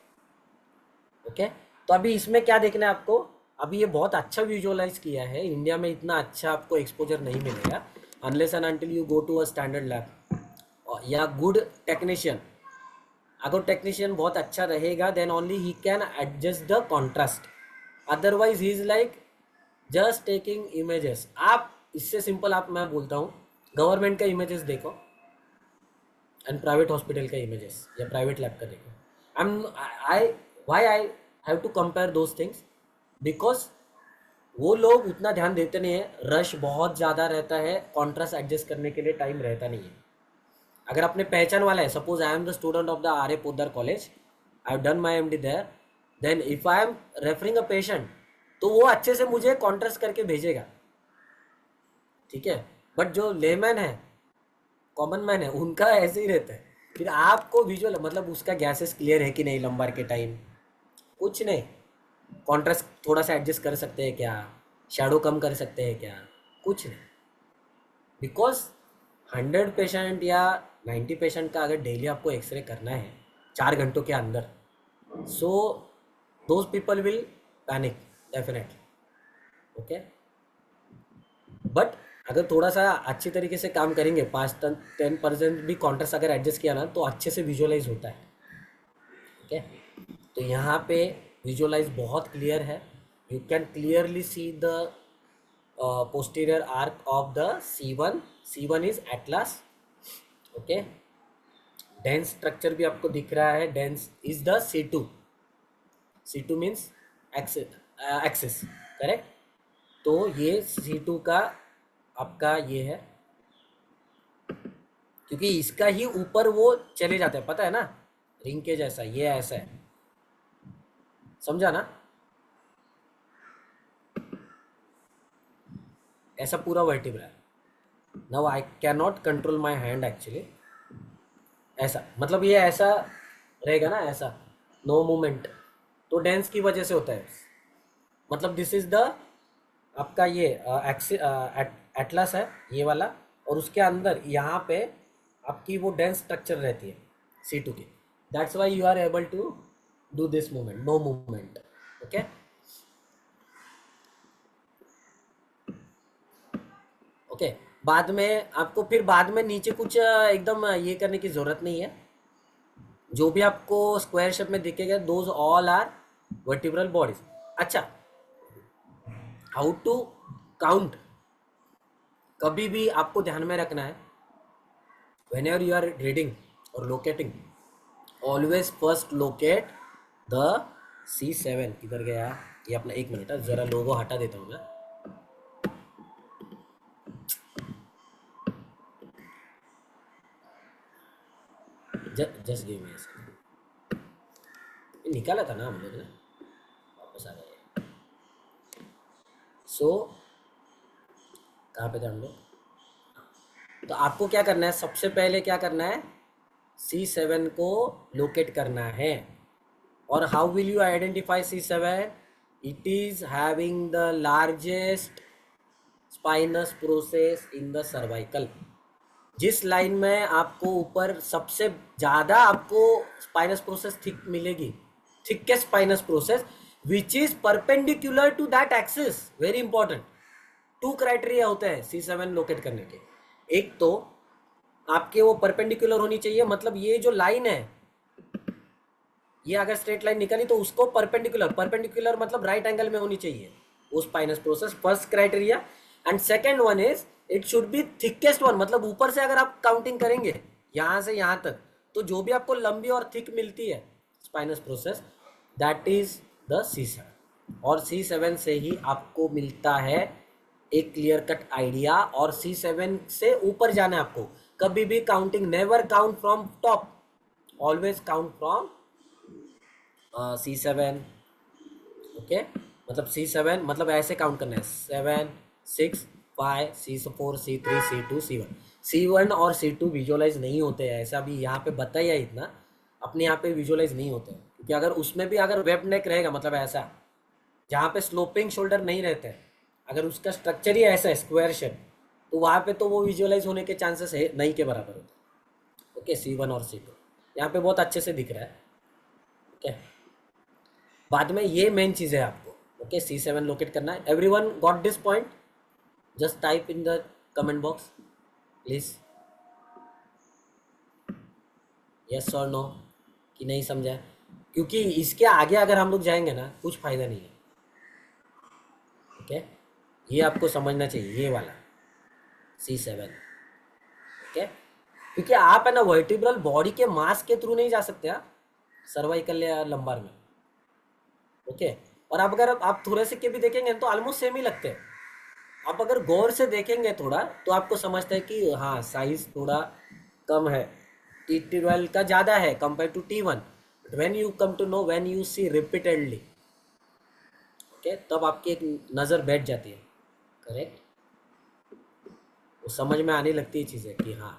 Okay, तो अभी इसमें क्या देखना है आपको? अभी ये बहुत अच्छा विजुअलाइज किया है. इंडिया में इतना अच्छा आपको एक्सपोजर नहीं मिलेगा unless and until you go to a standard lab या गुड टेक्नीशियन. अगर टेक्नीशियन बहुत अच्छा रहेगा then only he can adjust the contrast. Otherwise he is like just taking images. आप इससे सिंपल आप मैं बोलता हूँ, गवर्नमेंट का इमेजेस देखो एंड प्राइवेट हॉस्पिटल का इमेजेस या प्राइवेट लैब का देखो। I why I have to compare those things, because वो लोग उतना ध्यान देते नहीं है, रश बहुत ज़्यादा रहता है, कॉन्ट्रास्ट एडजस्ट करने के लिए टाइम रहता नहीं है। अगर अपने पहचान वाला है, suppose I am the student of the R A Poddar college, I have done my M D there, then if I am referring a patient तो वो अच्छे से मुझे कॉन्ट्रास्ट करके भेजेगा, ठीक है। बट जो लेमैन है, कॉमन मैन है, उनका ऐसे ही रहता है। फिर आपको विजुअल मतलब उसका गैसेस क्लियर है कि नहीं लंबार के टाइम, कुछ नहीं, कॉन्ट्रास्ट थोड़ा सा एडजस्ट कर सकते हैं क्या, शैडो कम कर सकते हैं क्या, कुछ नहीं। बिकॉज 100 पेशेंट या 90 पेशेंट का अगर डेली आपको एक्सरे करना है 4 घंटों के अंदर, so those people will panic definitely, okay. But अगर थोड़ा सा अच्छी तरीके से काम करेंगे, 5-10% भी कॉन्ट्रास्ट अगर एडजस्ट किया ना, तो अच्छे से विजुअलाइज होता है, ओके। तो यहाँ पे विजुअलाइज बहुत क्लियर है, you can clearly see the posterior arc of the C1, C1 is atlas, okay. Dense structure भी आपको दिख रहा है, dense is the C2, C2 means axis, correct. तो ये C2 का आपका ये है, क्योंकि इसका ही ऊपर वो चले जाते हैं, पता है ना, रिंग के जैसा, ये ऐसा है, समझा ना, ऐसा पूरा वर्टिब्रा है। Now I can not control my hand actually, ऐसा मतलब ये ऐसा रहेगा ना, ऐसा नो मूवमेंट, तो डेंस की वजह से होता है। मतलब दिस इज द आपका ये एटलस है ये वाला, और उसके अंदर यहाँ पे आपकी वो डेंस स्ट्रक्चर रहती है C2 की, that's why you are able to do this movement, no movement, okay. Okay, बाद में आपको फिर बाद में नीचे कुछ एकदम ये करने की ज़रूरत नहीं है, जो भी आपको स्क्वायर शेप में दिखेगा those all are vertebral bodies. अच्छा, हाउ टू काउंट, कभी भी आपको ध्यान में रखना है, whenever you are reading और locating, always first locate the C7। किधर गया ये अपना, एक मिनट ज़रा लोगो हटा देता हूँ मैं, जस्ट गिव मी, निकाला था ना हम लोग ने, वापस आ गया। सो कहाँ पे थे हम लोग। तो आपको क्या करना है, सबसे पहले क्या करना है, C7 को लोकेट करना है। और how will you identify C7, it is having the largest spinous process in the cervical. जिस लाइन में आपको ऊपर सबसे ज़्यादा आपको स्पाइनस प्रोसेस थिक मिलेगी, thickest spinous process which is perpendicular to that axis, very important. 2 criteria होते हैं C7 लोकेट करने के, एक तो आपके वो परपेंडिकुलर होनी चाहिए, मतलब ये जो लाइन है, ये अगर स्ट्रेट लाइन निकली तो उसको परपेंडिकुलर मतलब राइट एंगल में होनी चाहिए वो spinous process, first criteria. And second one is it should be thickest one, मतलब ऊपर से अगर आप काउंटिंग करेंगे यहाँ से यहाँ तक, तो जो भी आपको लंबी और थिक मिलती है spinous process, that is the C7। और C7 से ही आपको मिलता है एक क्लियर कट आइडिया, और C7 से ऊपर जाना है आपको। कभी भी counting, never count from top, always count from C7, okay. मतलब C7 मतलब ऐसे काउंट करना है, 7 6 5 C4 C3 C2 C1। C1 और C2 विजुअलाइज नहीं होते हैं, ऐसा भी यहाँ पे बताया इतना, अपने यहाँ पे विजुअलाइज नहीं होते हैं, क्योंकि अगर उसमें भी अगर वेब नेक रहेगा, मतलब ऐसा जहाँ पे स्लोपिंग शोल्डर नहीं रहते हैं, अगर उसका स्ट्रक्चर ही ऐसा है स्क्वायर शेप, तो वहाँ पे तो वो विजुअलाइज होने के चांसेस है नहीं के बराबर होते, ओके। C1 और C2 यहाँ पे बहुत अच्छे से दिख रहा है, ओके। बाद में ये मेन चीज़ है आपको, ओके। C7 लोकेट करना है। Everyone got this point? Just type in the comment box please, yes और नो, कि नहीं समझा, क्योंकि इसके आगे अगर हम लोग जाएंगे ना कुछ फायदा नहीं है, ओके। ये आपको समझना चाहिए, ये वाला C7, ओके। क्योंकि आप है ना वर्टिब्रल बॉडी के मास के थ्रू नहीं जा सकते सर्वाइकल या लंबार में, ओके। और आप अगर आप थोरेसिक के भी देखेंगे तो ऑलमोस्ट सेम ही लगते हैं। आप अगर गौर से देखेंगे थोड़ा तो आपको समझता है कि हाँ साइज थोड़ा कम है, T12 का ज़्यादा है compare to T1। When you come to know, when you see repeatedly, okay, तब आपकी एक नज़र बैठ जाती है, करेक्ट। वो समझ में आने लगती है चीज़ें कि हाँ।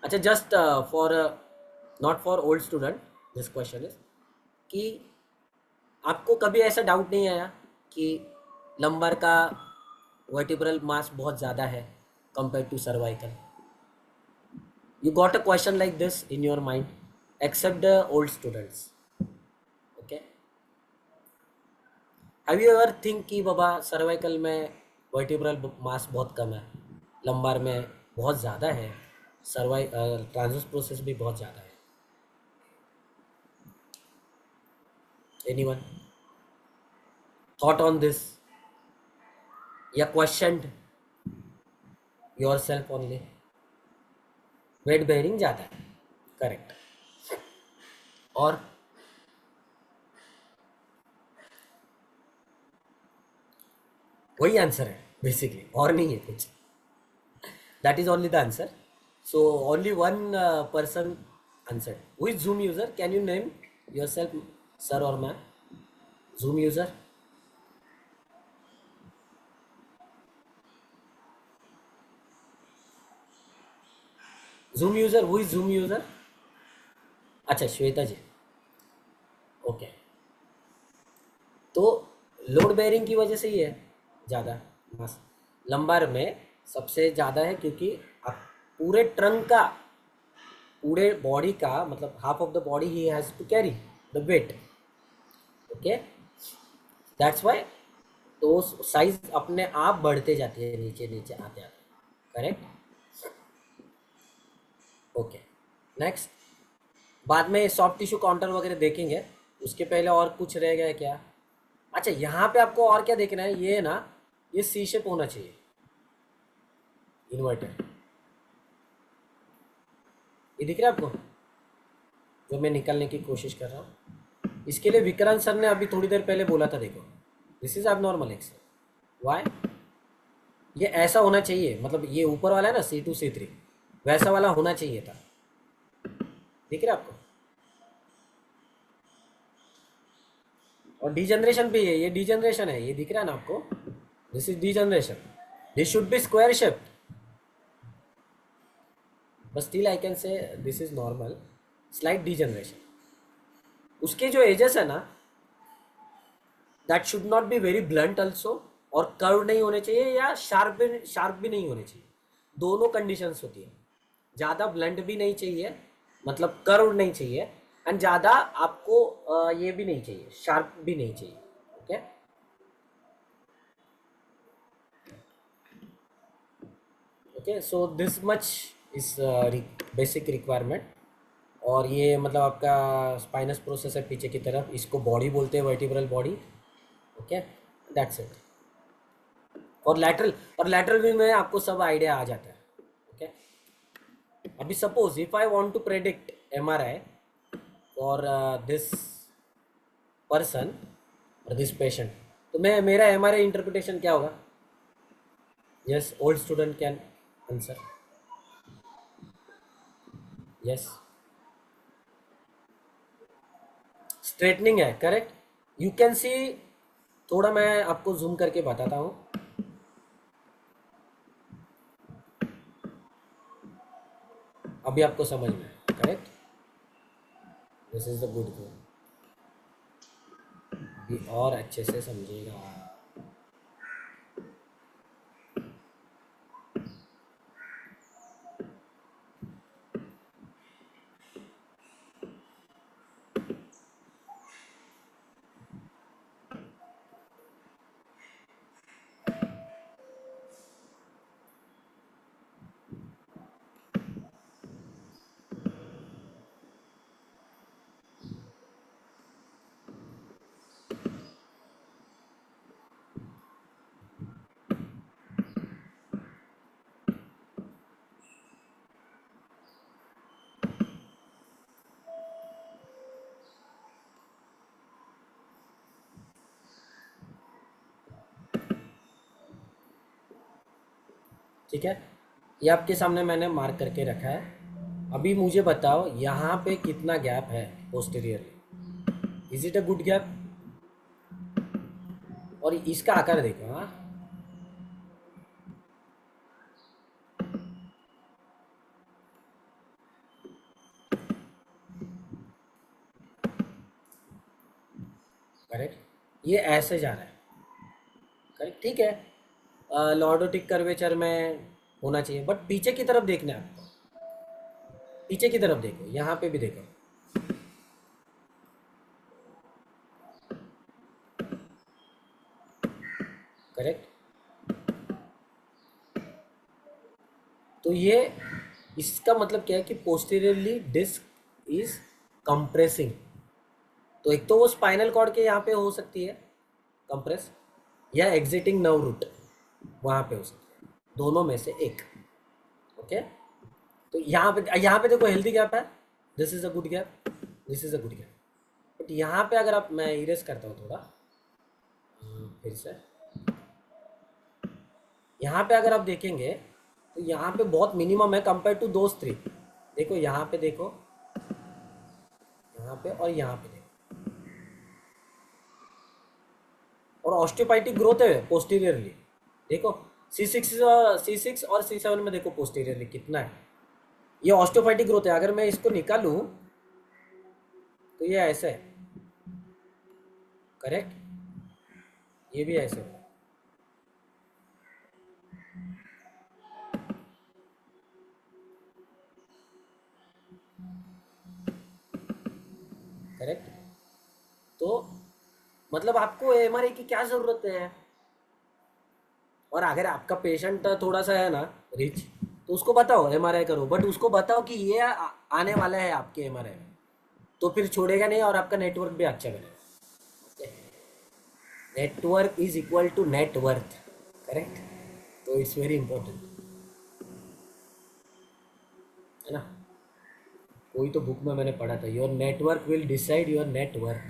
अच्छा, just for not for old student, this question is कि आपको कभी ऐसा डाउट नहीं आया कि लंबर का वर्टिब्रल मास बहुत ज़्यादा है compare to cervical? You got a question like this in your mind, except the old students, okay? Have you ever think कि बाबा सर्वाइकल में वर्टिब्रल मास बहुत कम है, लंबार में बहुत ज़्यादा है, ट्रांसवर्स प्रोसेस भी बहुत ज़्यादा है? Anyone thought on this या questioned yourself only? Weight bearing ज़्यादा है, करेक्ट। और वही आंसर है बेसिकली, और नहीं है कुछ। That is only the answer. So only one person answered. Who is Zoom user? Can you name yourself, sir or ma'am? Zoom user. Zoom user. Who is Zoom user? अच्छा, श्वेता जी, okay. तो load bearing की वजह से ही है ज़्यादा मास lumbar में, सबसे ज़्यादा है क्योंकि आप पूरे ट्रंक का, पूरे बॉडी का, मतलब हाफ ऑफ द बॉडी ही has to carry the weight, okay. That's why तो साइज अपने आप बढ़ते जाती है, नीचे नीचे आते आते, करेक्ट, ओके। नेक्स्ट, बाद में सॉफ्ट टिश्यू काउंटर वगैरह देखेंगे, उसके पहले और कुछ रह गया है क्या? अच्छा, यहाँ पे आपको और क्या देखना है, ये ना, ये सी शेप होना चाहिए इन्वर्टेड। ये दिख रहा है आपको जो मैं निकालने की कोशिश कर रहा हूँ? इसके लिए विक्रांत सर ने अभी थोड़ी देर पहले बोला था, देखो this is abnormal axle. Why? ये ऐसा होना चाहिए, मतलब ये ऊपर वाला है ना C2 C3, वैसा वाला होना चाहिए था। दिख रहा है आपको? और डीजनरेशन भी है, ये डीजनरेशन है, ये दिख रहा है ना आपको? This is degeneration, this should be square shape, but still I can say this is normal, slight degeneration. उसके जो एजेस है ना, that should not be very blunt also, और कर्व नहीं होने चाहिए या शार्प भी नहीं होने चाहिए। दोनों कंडीशंस होती है, ज़्यादा ब्लंट भी नहीं चाहिए, मतलब कर्व नहीं चाहिए, एंड ज़्यादा आपको ये भी नहीं चाहिए, शार्प भी नहीं चाहिए, okay. Okay, so this much is basic requirement. और ये मतलब आपका स्पाइनस प्रोसेस है पीछे की तरफ, इसको बॉडी बोलते हैं, vertebral body, okay, that's it. और लैटरल व्यू में आपको सब आइडिया आ जाता है, ओके। अभी suppose if I want to predict MRI for this person और दिस पेशेंट, तो मैं, मेरा MRI इंटरप्रिटेशन क्या होगा? Yes, old student can answer. Yes, straightening है, करेक्ट। यू कैन सी, थोड़ा मैं आपको जूम करके बताता हूँ, अभी आपको समझ में, correct. This is the good thing, अभी और अच्छे से समझिएगा। ठीक है, ये आपके सामने मैंने मार्क करके रखा है। अभी मुझे बताओ यहाँ पे कितना गैप है posteriorly, is it a good gap? और इसका आकार देखो। हाँ, करेक्ट, ये ऐसे जा रहा है। करेक्ट, ठीक है, लॉर्डोटिक कर्वेचर में होना चाहिए, बट पीछे की तरफ देखना है आपको। पीछे की तरफ देखो, यहाँ पे भी देखो। करेक्ट, तो ये इसका मतलब क्या है कि पोस्टीरियरली डिस्क इज कंप्रेसिंग। तो एक तो वो स्पाइनल कॉर्ड के यहाँ पे हो सकती है कंप्रेस, या एग्जिटिंग नर्व रूट वहाँ पे हो सकती है, दोनों में से एक। ओके, तो यहाँ पे देखो हेल्दी गैप है, this is a good gap, this is a good gap. But यहाँ पे अगर आप, मैं इरेज करता हूँ थोड़ा फिर से, यहाँ पे अगर आप देखेंगे तो यहाँ पे बहुत मिनिमम है कंपेयर टू दोस थ्री। देखो यहाँ पे देखो, यहाँ पे और यहाँ पे देखो, और ऑस्टियोपाइटिक ग्रोथ है पोस्टीरियरली। देखो C6 और C7 में देखो पोस्टीरियरली कितना है, ये ऑस्टियोपाइटिक ग्रोथ है। अगर मैं इसको निकालूं तो ये ऐसे है। करेक्ट, ये भी ऐसे है। करेक्ट, तो मतलब आपको एमआरआई की क्या ज़रूरत है? और अगर आपका पेशेंट थोड़ा सा है ना रिच, तो उसको बताओ एमआरआई करो, बट उसको बताओ कि ये आने वाला है आपके एमआरआई में, तो फिर छोड़ेगा नहीं और आपका नेटवर्क भी अच्छा बनेगा। Network is equal to net worth. Correct, तो इट्स वेरी इंपॉर्टेंट, है ना? कोई तो बुक में मैंने पढ़ा था, your network will decide your net worth.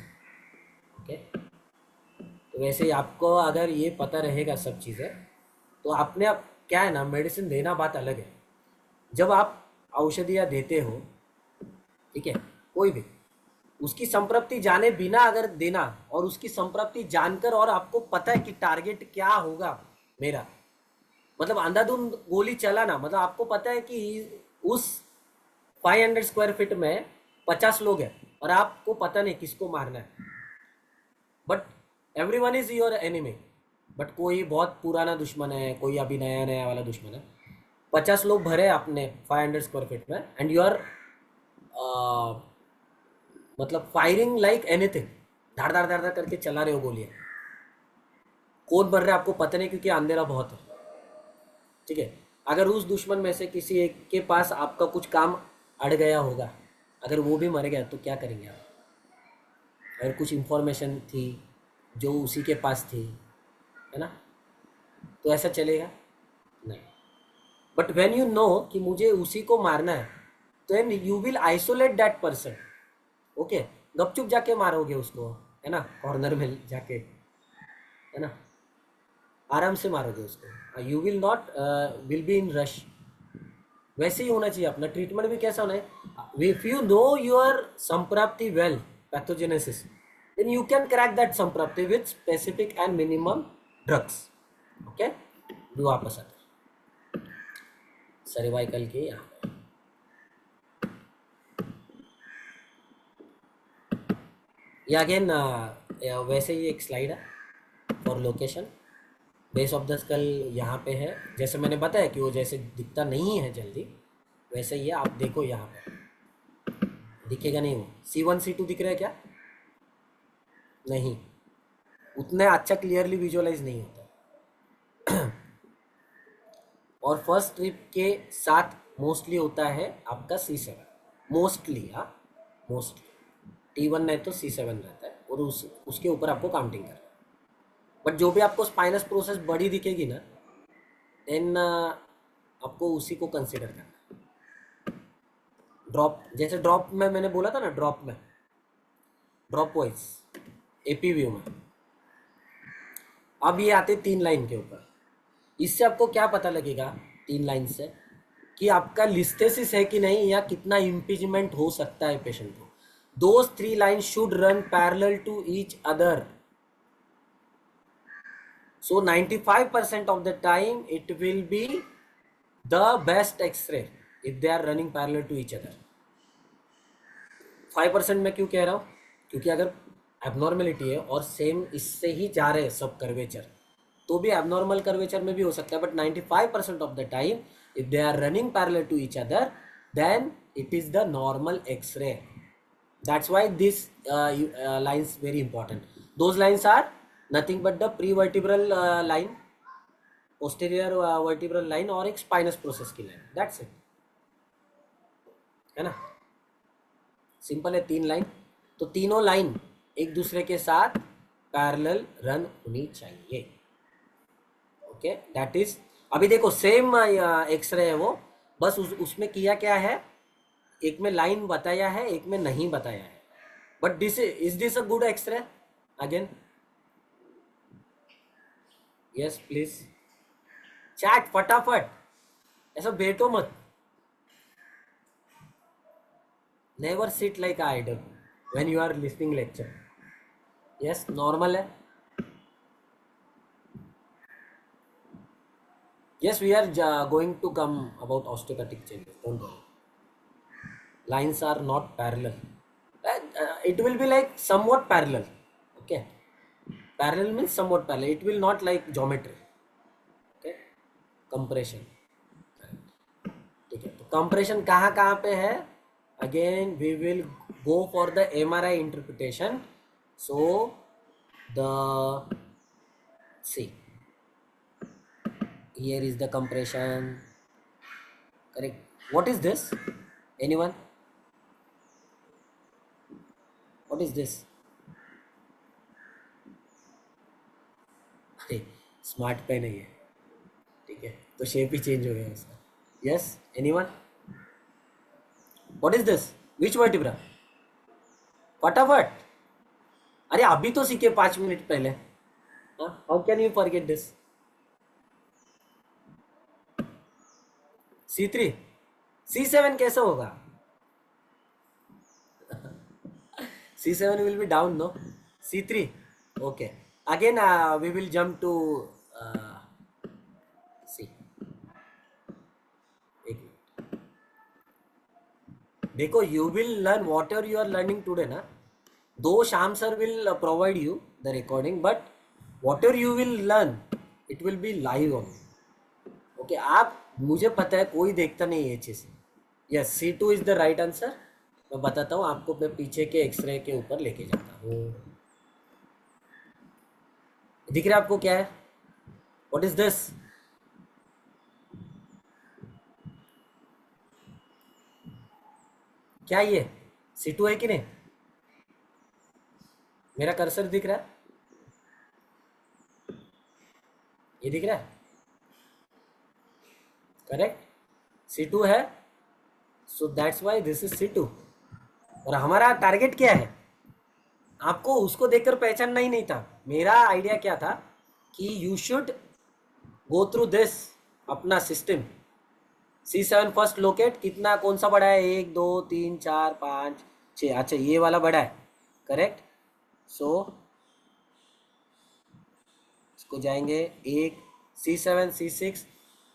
Okay, तो वैसे ही आपको अगर ये पता रहेगा सब चीज़ें, तो आपने अब क्या है ना, मेडिसिन देना बात अलग है। जब आप औषधियाँ देते हो, ठीक है, कोई भी, उसकी संप्रप्ति जाने बिना अगर देना, और उसकी संप्रप्ति जानकर, और आपको पता है कि टारगेट क्या होगा मेरा, मतलब अंधाधुंध गोली चलाना, मतलब आपको पता है कि उस 500 स्क्वायर फीट में 50 लोग हैं और आपको पता नहीं किसको मारना है, but everyone is your enemy. But कोई बहुत पुराना दुश्मन है, कोई अभी नया नया वाला दुश्मन है, 50 लोग भरे आपने 500 स्क्वायर फीट में, एंड यू आर मतलब फायरिंग लाइक एनीथिंग, धाड़ धाड़ धाड़ धाड़ करके चला रहे हो गोलियां। कौन मर रहा है आपको पता नहीं, क्योंकि अंधेरा बहुत है। ठीक है, अगर उस दुश्मन में से किसी एक के पास आपका कुछ काम अड़ गया होगा, अगर वो भी मर गया, तो क्या करेंगे आप? अगर कुछ इंफॉर्मेशन थी जो उसी के पास थी, है ना, तो ऐसा चलेगा नहीं। बट व्हेन यू नो कि मुझे उसी को मारना है, then you will isolate that person. Okay, गपचुप जाके मारोगे उसको, है ना, कॉर्नर में जाके, है ना, आराम से मारोगे उसको। You will not will be in rush. वैसे ही होना चाहिए अपना ट्रीटमेंट भी। कैसा होना है, इफ यू नो योर संप्राप्ति well, pathogenesis, then you can crack that संप्राप्ति with specific and minimum drugs. Okay, do आप सर्वाइकल के यहाँ पे ये अगेन वैसे ही एक स्लाइड है for location. Base of the skull यहाँ पे है, जैसे मैंने बताया कि वो जैसे दिखता नहीं है जल्दी, वैसे ही है। आप देखो यहाँ पे दिखेगा नहीं, वो C1 C2 दिख रहा है क्या? नहीं, उतना अच्छा क्लियरली विजुअलाइज नहीं होता। और फर्स्ट ट्रिप के साथ मोस्टली होता है आपका C7, मोस्टली। हाँ, मोस्टली T1 नहीं तो C7 रहता है, और उसके ऊपर आपको काउंटिंग करना है। बट जो भी आपको स्पाइनस प्रोसेस बड़ी दिखेगी ना, देन आपको उसी को कंसिडर करना है। ड्रॉप, जैसे ड्रॉप में मैंने बोला था ना, ड्रॉप वाइज एपी व्यू में। अब ये आते 3 लाइन के ऊपर, इससे आपको क्या पता लगेगा 3 लाइन से कि आपका लिस्थेसिस है कि नहीं या कितना इम्पीचमेंट हो सकता है पेशेंट को. Those 3 lines should run parallel to each other. So 95% of the time it will be the best X-ray if they are running parallel to each other. 5% मैं क्यों कह रहा हूँ? क्योंकि अगर एबनॉर्मेलिटी है और सेम इससे ही जा रहे हैं सब कर्वेचर, तो भी एबनॉर्मल कर्वेचर में भी हो सकता है. But 95% of the time if they are running parallel to each other then it is the normal x ray. That's why this lines very important. Those lines are nothing but the prevertebral line, posterior vertebral line और एक spinous process की line. That's it. है ना? Simple है 3 line. तो तीनों line एक दूसरे के साथ पैरेलल रन होनी चाहिए. Okay, that is. अभी देखो सेम एक्सरे है वो, बस उसमें किया क्या है, एक में लाइन बताया है, एक में नहीं बताया है. But this is this a good x ray again? Yes please chat फटाफट, ऐसा बैठो मत. Never sit like idle when you are listening lecture. Yes normal है. Yes, we are going to come about osteopathic changes. Don't worry. Lines are not parallel. It will be like somewhat parallel. Okay. Parallel means somewhat parallel. It will not like geometry. Okay. Compression. ठीक है. तो compression कहाँ कहाँ पे है? Again, we will go for the MRI interpretation. So, see. Here is the compression. Correct. What is this? Anyone? What is this? अरे smart pen है ये. ठीक है, तो शेप ही चेंज हो गया उसका. Yes anyone? What is this? Which vertebra? फटाफट. अरे अभी तो सीखे 5 मिनट पहले. How can you forget this? C3. C7 कैसे होगा? C7 will be down, no? C3. Okay. Again, we will jump to C. देखो, you will learn whatever you are learning today, ना. Though Sham sir will provide you the recording, but whatever you will learn, it will be live on. Okay, आप मुझे पता है कोई देखता नहीं ये चीज़. Yes C2 is the right answer. मैं बताता हूँ आपको, मैं पीछे के एक्सरे के ऊपर लेके जाता हूँ. दिख रहा है आपको क्या है? What is this? क्या ये C2 है कि नहीं? मेरा कर्सर दिख रहा है? ये दिख रहा है? करेक्ट, C2 है. So that's why this is C2. और हमारा टारगेट क्या है? आपको उसको देखकर पहचानना ही नहीं था. मेरा आइडिया क्या था कि you should go through this अपना सिस्टम. C7 first locate. कितना, कौन सा बड़ा है? 1 2 3 4 5 6. अच्छा ये वाला बड़ा है. करेक्ट. सो इसको जाएंगे 1 C7 C6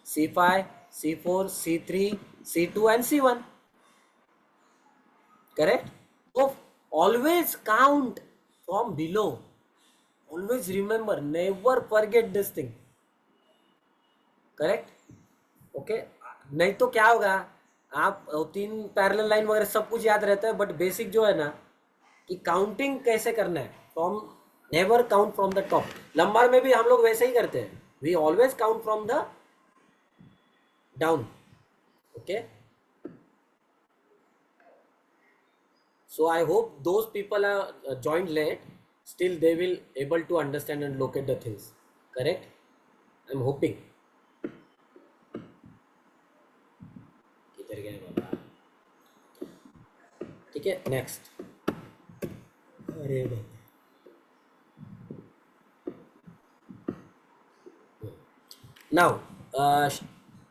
C5 C4 C3 C2 and C1. Correct. So always count from below. Always remember, never forget this thing. Correct. Okay. नहीं तो क्या होगा, आप 3 पैरेलल लाइन वगैरह सब कुछ याद रहता है, बट बेसिक जो है ना कि काउंटिंग कैसे करना है, from never count from the top. Lumbar में भी हम लोग वैसे ही करते हैं. We always count from the down. Okay. So I hope those people are joined late, still they will able to understand and locate the things. Correct? I'm hoping. किधर गए बाबा? ठीक है, next. अरे now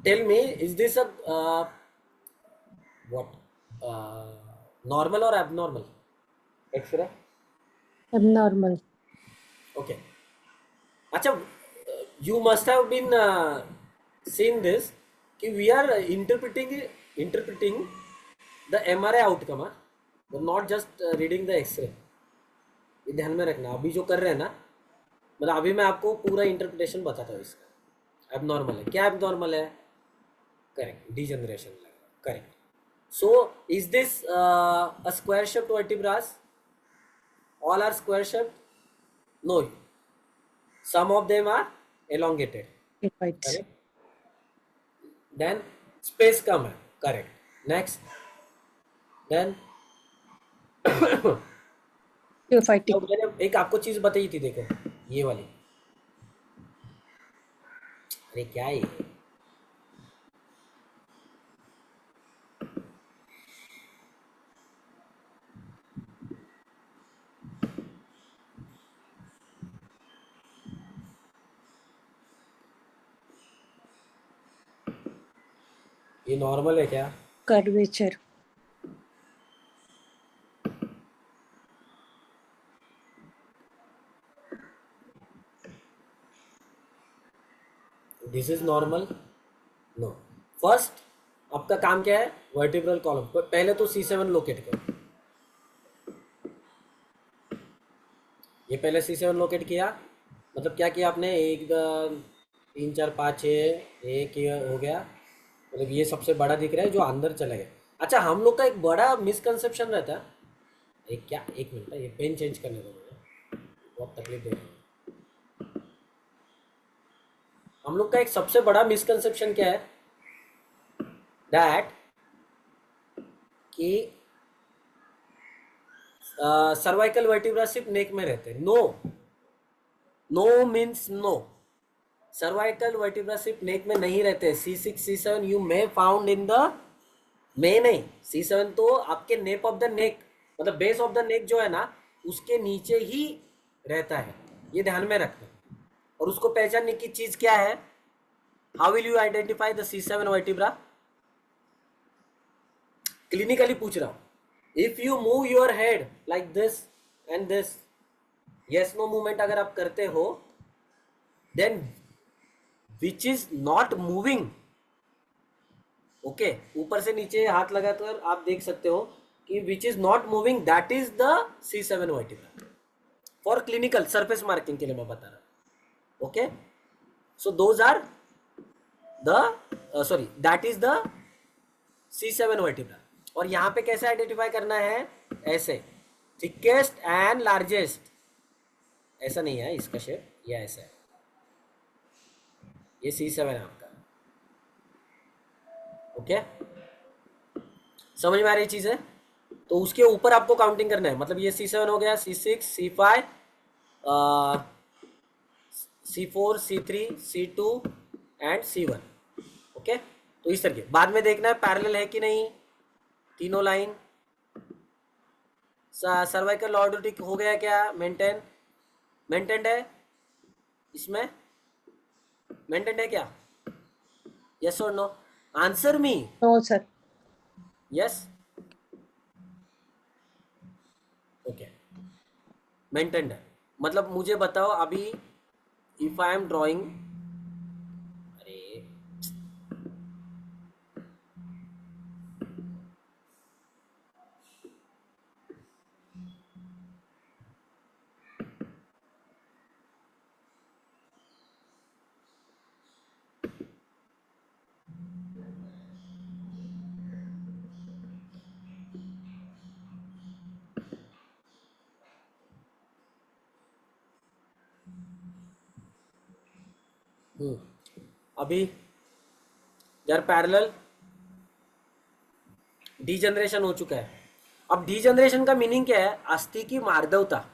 tell me, is this a what normal or abnormal x-ray? Abnormal. Okay. अच्छा, you must have been seen this कि we are interpreting the MRI outcome, but not just reading the x-ray. ये ध्यान में रखना, अभी जो कर रहे हैं ना, मतलब अभी मैं आपको पूरा इंटरप्रिटेशन बताता हूँ इसका। एबनॉर्मल है, क्या एबनॉर्मल है? करेक्ट, डीजनरेशन लगा, correct. So is this a square shaped vertebras? All are square shaped? No, some of them are elongated, Right. correct? Then space कम है, correct. Next, then Apophytic. अब मैंने एक आपको चीज बताई थी, देखो ये वाली, अरे क्या है ये नॉर्मल है क्या? Curvature. This is normal? No. First आपका काम क्या है? वर्टिब्रल कॉलम, पहले तो C7 लोकेट करो। ये पहले C7 लोकेट किया, मतलब क्या किया आपने? 1 2 3 4 5 6, एक ये हो गया, मतलब ये सबसे बड़ा दिख रहा है जो अंदर चला गया। अच्छा, हम लोग का एक बड़ा मिसकंसेप्शन रहता है, एक क्या, एक मिनट, ये पेन चेंज करने दो मुझे, बहुत तकलीफ दे रहा है। हम लोग का एक सबसे बड़ा मिसकंसेप्शन क्या है? दैट कि सर्वाइकल वर्टिब्रा सिर्फ नेक में रहते हैं। No, no means no. Cervical vertebra सिर्फ नेक में नहीं रहते। C6 C7 you may found in the may नहीं, C7 तो आपके नेप ऑफ द नेक, मतलब बेस ऑफ द नेक जो है ना, उसके नीचे ही रहता है, ये ध्यान में रखना। और उसको पहचानने की चीज क्या है? How will you identify the C7 vertebra? Clinically पूछ रहा हूं। If you move your head like this and this, yes no movement अगर आप करते हो, then which is not moving, okay, ऊपर से नीचे हाथ लगाकर आप देख सकते हो कि which is not moving, that is the C7 vertebra. For clinical surface marking के लिए मैं बता रहा हूं, okay. So those are the sorry, that is the C7 vertebra. और यहाँ पे कैसे आइडेंटिफाई करना है? ऐसे, थिकेस्ट एंड लार्जेस्ट, ऐसा नहीं है इसका शेप, ये ऐसा है, ये C7 है आपका, ओके। समझ में आ रही चीज है? तो उसके ऊपर आपको काउंटिंग करना है, मतलब ये C7 हो गया, C6 C5 C4 C3 C2 and C1, okay. तो इस तरीके बाद में देखना है पैरेलल है कि नहीं, तीनों लाइन। सर्वाइकल लॉर्डोटिक हो गया क्या? मेंटेन्ड है, इसमें मेंटेन्ड है क्या? यस और नो? Answer me. No, sir. Yes, okay, maintained है। मतलब मुझे बताओ अभी, इफ आई एम ड्रॉइंग, अरे अभी यार पैरेलल डीजनरेशन हो चुका है। अब डीजनरेशन का मीनिंग क्या है? अस्थि की मार्दवता।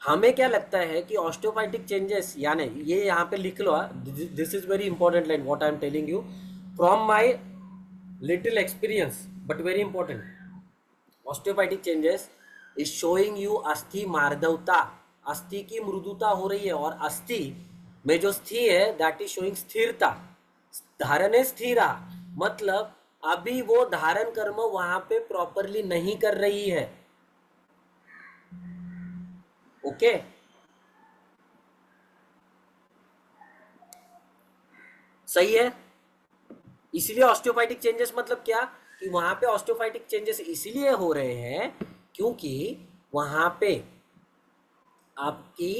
हमें क्या लगता है कि ऑस्टियोफाइटिक चेंजेस, यानी ये यहाँ पे लिख लो, this is very important line what I am telling you from my little experience, but very important. Osteophytic changes is showing you अस्थि मार्दवता, अस्थि की मृदुता हो रही है, और अस्थि में जो स्थि है दैट इज शोइंग स्थिरता। धारणे स्थिरा मतलब अभी वो धारण कर्म वहां पे प्रॉपरली नहीं कर रही है. ओके, सही है. इसीलिए ऑस्टियोफाइटिक चेंजेस मतलब क्या, कि वहां पे ऑस्टियोफाइटिक चेंजेस इसीलिए हो रहे हैं क्योंकि वहां पे आपकी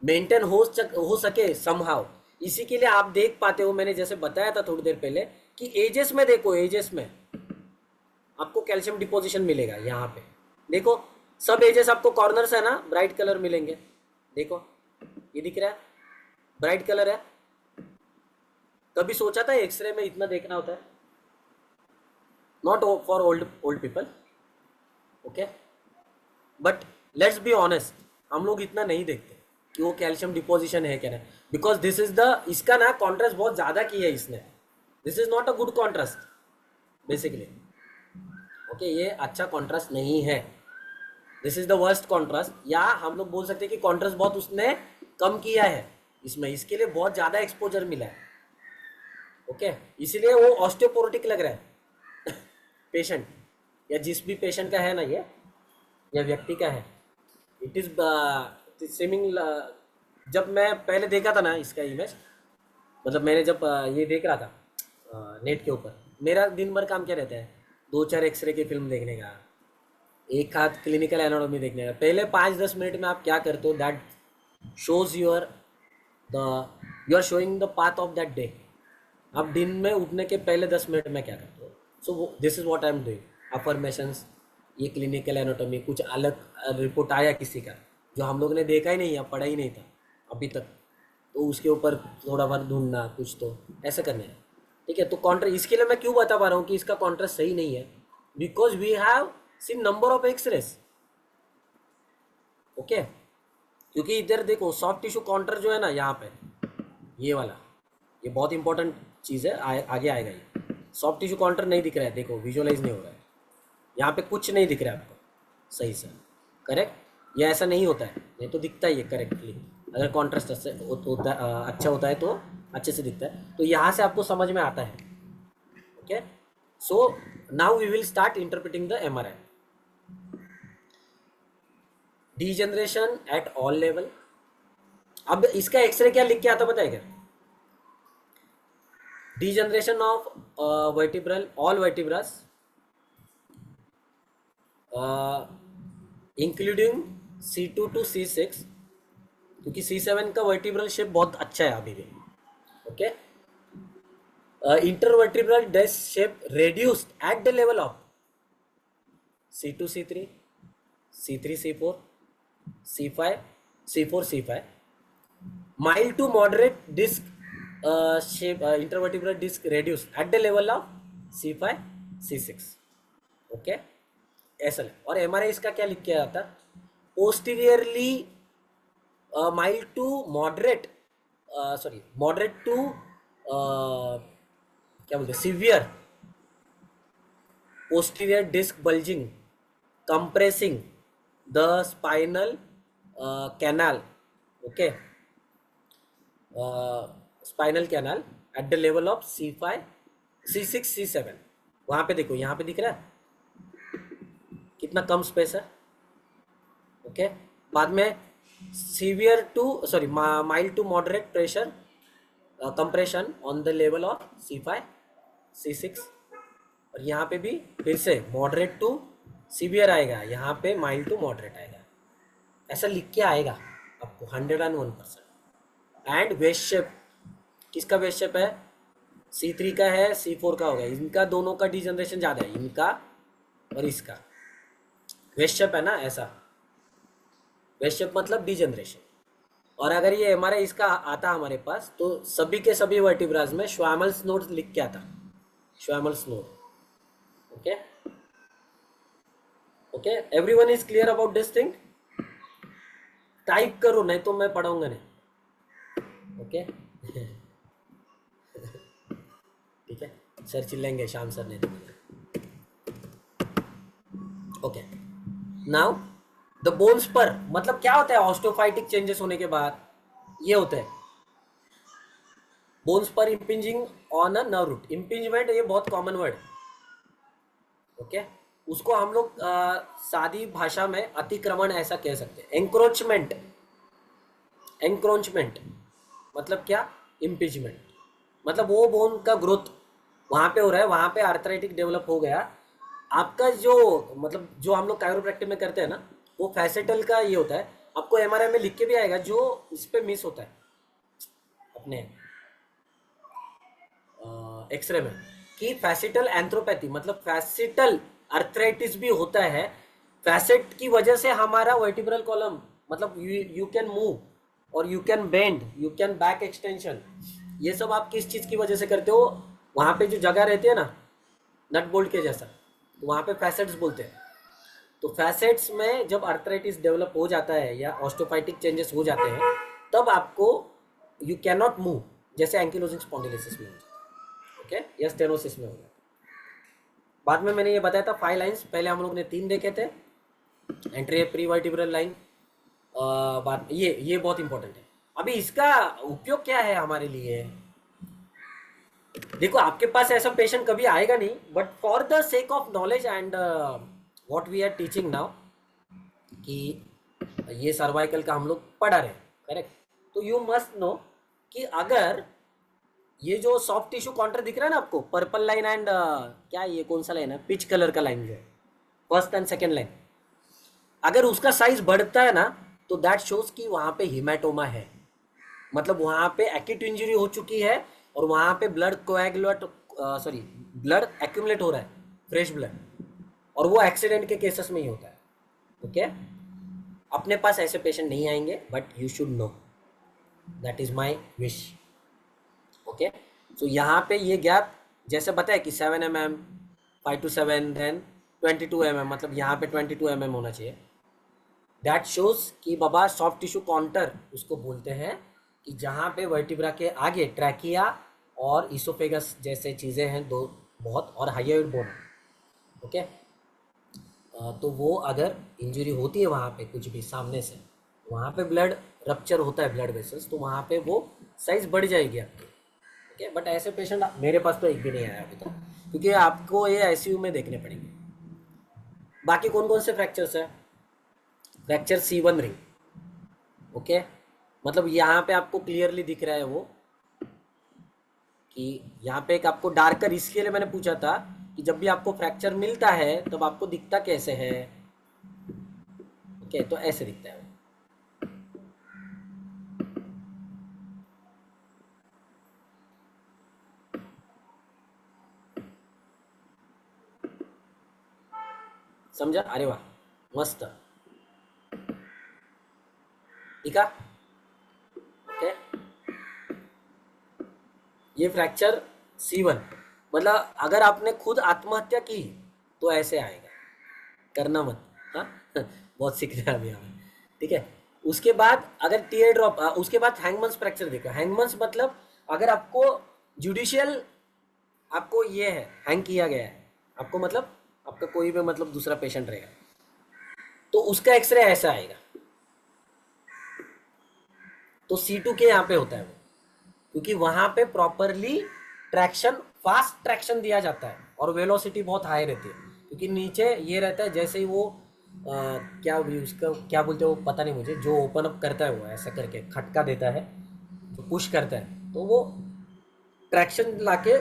मेंटेन हो सके समहाउ. इसी के लिए आप देख पाते हो, मैंने जैसे बताया था थोड़ी देर पहले, कि एजेस में देखो, एजेस में आपको कैल्शियम डिपोजिशन मिलेगा. यहाँ पे देखो, सब एजेस आपको कॉर्नर्स है ना, ब्राइट कलर मिलेंगे. देखो ये दिख रहा है, ब्राइट कलर है. कभी सोचा था एक्सरे में इतना देखना होता है? Not for old people, okay. But let's be honest, हम लोग इतना नहीं देखते कि वो कैल्शियम डिपोजिशन है क्या नहीं, बिकॉज दिस इज द, इसका ना कॉन्ट्रास्ट बहुत ज़्यादा की है इसने. This is not a good contrast basically. Okay, ये अच्छा कॉन्ट्रास्ट नहीं है. This is the worst contrast, या हम लोग बोल सकते हैं कि कॉन्ट्रास्ट बहुत उसने कम किया है इसमें, इसके लिए बहुत ज़्यादा एक्सपोजर मिला है. ओके, इसीलिए वो ऑस्टियोपोरोटिक लग रहा है पेशेंट, या जिस भी पेशेंट का है ना ये, या व्यक्ति का है. It is seeming. जब मैं पहले देखा था ना इसका इमेज, मतलब मैंने जब ये देख रहा था नेट के ऊपर, मेरा दिन भर काम क्या रहता है, 2-4 एक्सरे की फिल्म देखने का, एक हाथ क्लिनिकल एनाटॉमी देखने का. पहले 5-10 मिनट में आप क्या करते हो, that shows you are showing the path of that day. आप दिन में उठने के पहले 10 मिनट में क्या करते हो. सो this is what I am doing. Affirmations, ये क्लिनिकल एनाटॉमी, कुछ अलग रिपोर्ट आया किसी का जो हम लोग ने देखा ही नहीं या पढ़ा ही नहीं था अभी तक, तो उसके ऊपर थोड़ा बहुत ढूंढना कुछ, तो ऐसा करना है. ठीक है, तो कॉन्ट्रास्ट इसके लिए मैं क्यों बता पा रहा हूँ कि इसका कॉन्ट्रास्ट सही नहीं है, because we have seen number of x rays. Okay, क्योंकि इधर देखो सॉफ्ट टिश्यू काउंटर जो है ना यहाँ पे, ये वाला, ये बहुत इंपॉर्टेंट चीज़ है, आगे आएगा. ये सॉफ्ट टिश्यू काउंटर नहीं दिख रहा है, देखो विजुअलाइज नहीं हो रहा है, यहाँ पे कुछ नहीं दिख रहा है आपको सही से. करेक्ट, ये ऐसा नहीं होता है, नहीं तो दिखता ही है करेक्टली. अगर कॉन्ट्रास्ट अच्छा होता है तो अच्छे से दिखता है. तो यहाँ से आपको समझ में आता है. Okay, so now we will start interpreting the MRI. Degeneration at all level. अब इसका एक्सरे क्या लिख के आता बताएगा, degeneration of vertebral, all vertebras including C2 to C6, क्योंकि C7 का वर्टिब्रल शेप बहुत अच्छा है अभी भी. Okay, intervertebral disc shape reduced at the level of C2 C3, C3 C4, C5 C4 C5. Mild to moderate disc shape intervertebral disc reduced at the level of C5 C6. Okay, ऐसा है. और MRI इसका क्या लिख के आता, posteriorly mild to moderate, moderate to क्या बोलते, severe posterior disc bulging compressing the spinal canal. Okay, spinal canal at the level of C5 C6 C7. वहाँ पे देखो, यहाँ पे दिख रहा है कितना कम स्पेस है. ओके, बाद में severe to mild to moderate pressure compression on the level of C5 C6. और यहाँ पे भी फिर से मॉडरेट टू सीवियर आएगा, यहाँ पे माइल्ड टू मॉडरेट आएगा. ऐसा लिख के आएगा आपको 101%. एंड वेस्ट शेप, किसका वेस्ट शेप है, C3 का है, C4 का होगा. इनका दोनों का डिजनरेशन ज़्यादा है, इनका और इसका. वेस्ट शेप है ना, ऐसा वेस्ट शेप मतलब डिजनरेशन. और अगर ये MRI इसका आता हमारे पास, तो सभी के सभी वर्टिब्रास में श्वामल्स नोड लिख के आता, Schmorl's node. Okay okay, everyone is clear about this thing. Type करो, नहीं तो मैं पढ़ाऊंगा नहीं. ओके ठीक है, सर चिल्लेंगे, शाम सर ने. ओके, नाउ द बोन्स पर मतलब क्या होता है ऑस्टियोफाइटिक चेंजेस होने के बाद, ये होता है बोन्स पर impinging on a nerve root. Impingement ये बहुत कॉमन वर्ड, ओके। उसको हम लोग सादी भाषा में अतिक्रमण ऐसा कह सकते हैं। एंक्रोचमेंट, एंक्रोचमेंट मतलब क्या? इम्पिंजमेंट मतलब वो बोन का ग्रोथ वहाँ पे हो रहा है, वहाँ पे आर्थराइटिक डेवलप हो गया। आपका जो मतलब जो हम लोग कायरोप्रैक्टिक में करते हैं ना, वो फैसेटल का ये होता है। आपको एमआरआई में लिख के भी आएगा, जो इस पे मिस होता है अपने एक्सरे में, कि फैसिटल एंथ्रोपैथी मतलब फैसिटल अर्थराइटिस भी होता है। फैसेट की वजह से हमारा वर्टिब्रल कॉलम मतलब यू कैन मूव और you can bend, you can back extension. ये सब आप किस चीज़ की वजह से करते हो? वहाँ पे जो जगह रहती है ना नट बोल्ट के जैसा, तो वहाँ पे फैसेट्स बोलते हैं। तो फैसेट्स में जब अर्थराइटिस डेवलप हो जाता है या ऑस्टोफाइटिक चेंजेस हो जाते हैं, तब आपको यू कैन नॉट मूव, जैसे एंकिलोजिंग स्पॉन्डिलोसिस में हो जाता है, ओके, या स्टेनोसिस में हो जाता है। बाद में मैंने ये बताया था 5 लाइंस, पहले हम लोग ने 3 देखे थे। एंट्री प्री वर्टिब्रल लाइन, बाद ये बहुत इंपॉर्टेंट है। अभी इसका उपयोग क्या है हमारे लिए? देखो, आपके पास ऐसा पेशेंट कभी आएगा नहीं, but for the sake of knowledge and what we are teaching now, कि ये सर्वाइकल का हम लोग पढ़ा रहे हैं, करेक्ट? तो यू मस्ट नो कि अगर ये जो सॉफ्ट टिश्यू काउंटर दिख रहा है ना आपको, पर्पल लाइन एंड क्या ये कौन सा लाइन है, पिच कलर का लाइन जो है, फर्स्ट एंड सेकेंड लाइन, अगर उसका साइज बढ़ता है ना, तो दैट शोज कि वहाँ पे हिमेटोमा है। मतलब वहाँ पे एक्यूट इंजरी हो चुकी है और वहाँ पे blood coagulate sorry blood accumulate हो रहा है, फ्रेश ब्लड, और वो एक्सीडेंट के केसेस में ही होता है, ओके। अपने पास ऐसे पेशेंट नहीं आएंगे, but you should know, that is my wish, okay. So यहाँ पे ये गैप जैसे बताया कि 7 mm, 5 to 7, देन 22 mm, मतलब यहाँ पे 22 mm होना चाहिए। दैट शोज कि बाबा सॉफ्ट टिश्यू काउंटर उसको बोलते हैं, कि जहाँ पे वर्टिब्रा के आगे ट्रैकिया और इसोफेगस जैसे चीज़ें हैं दो बहुत, और हाइयोइड बोन, ओके। तो वो अगर इंजरी होती है वहाँ पे कुछ भी सामने से, वहाँ पे ब्लड रप्चर होता है, ब्लड वेसल्स, तो वहाँ पे वो साइज बढ़ जाएगी आपकी, ओके। बट ऐसे पेशेंट मेरे पास तो एक भी नहीं आया अभी तक, क्योंकि आपको ये आईसीयू में देखने पड़ेंगे। बाकी कौन कौन से फ्रैक्चर्स है? Fracture C1 ring, okay. मतलब यहाँ पे आपको क्लियरली दिख रहा है वो, कि यहाँ पे एक आपको डार्कर, इसके लिए मैंने पूछा था कि जब भी आपको फ्रैक्चर मिलता है तब आपको दिखता कैसे है, ओके। तो ऐसे दिखता है वो। समझा? अरे वाह, मस्त, ठीक है, ओके। ये फ्रैक्चर C1, मतलब अगर आपने खुद आत्महत्या की तो ऐसे आएगा, करना मत, हाँ। बहुत सीख रहे हैं अभी हमें, ठीक है। उसके बाद अगर टीयर ड्रॉप, उसके बाद हैंगमन्स फ्रैक्चर देखा। हैंगमन्स मतलब अगर आपको जुडिशियल, आपको ये है हैंग किया गया है, आपको मतलब आपका कोई भी मतलब दूसरा पेशेंट रहेगा, तो उसका एक्सरे ऐसा आएगा। तो C2 के यहाँ पे होता है वो, क्योंकि वहाँ पे प्रॉपरली ट्रैक्शन, फास्ट ट्रैक्शन दिया जाता है और वेलोसिटी बहुत हाई रहती है, क्योंकि नीचे ये रहता है जैसे ही वो क्या उसका क्या बोलते हैं वो पता नहीं मुझे, जो ओपन अप करता है वो ऐसा करके खटका देता है, जो पुश करता है, तो वो ट्रैक्शन लाके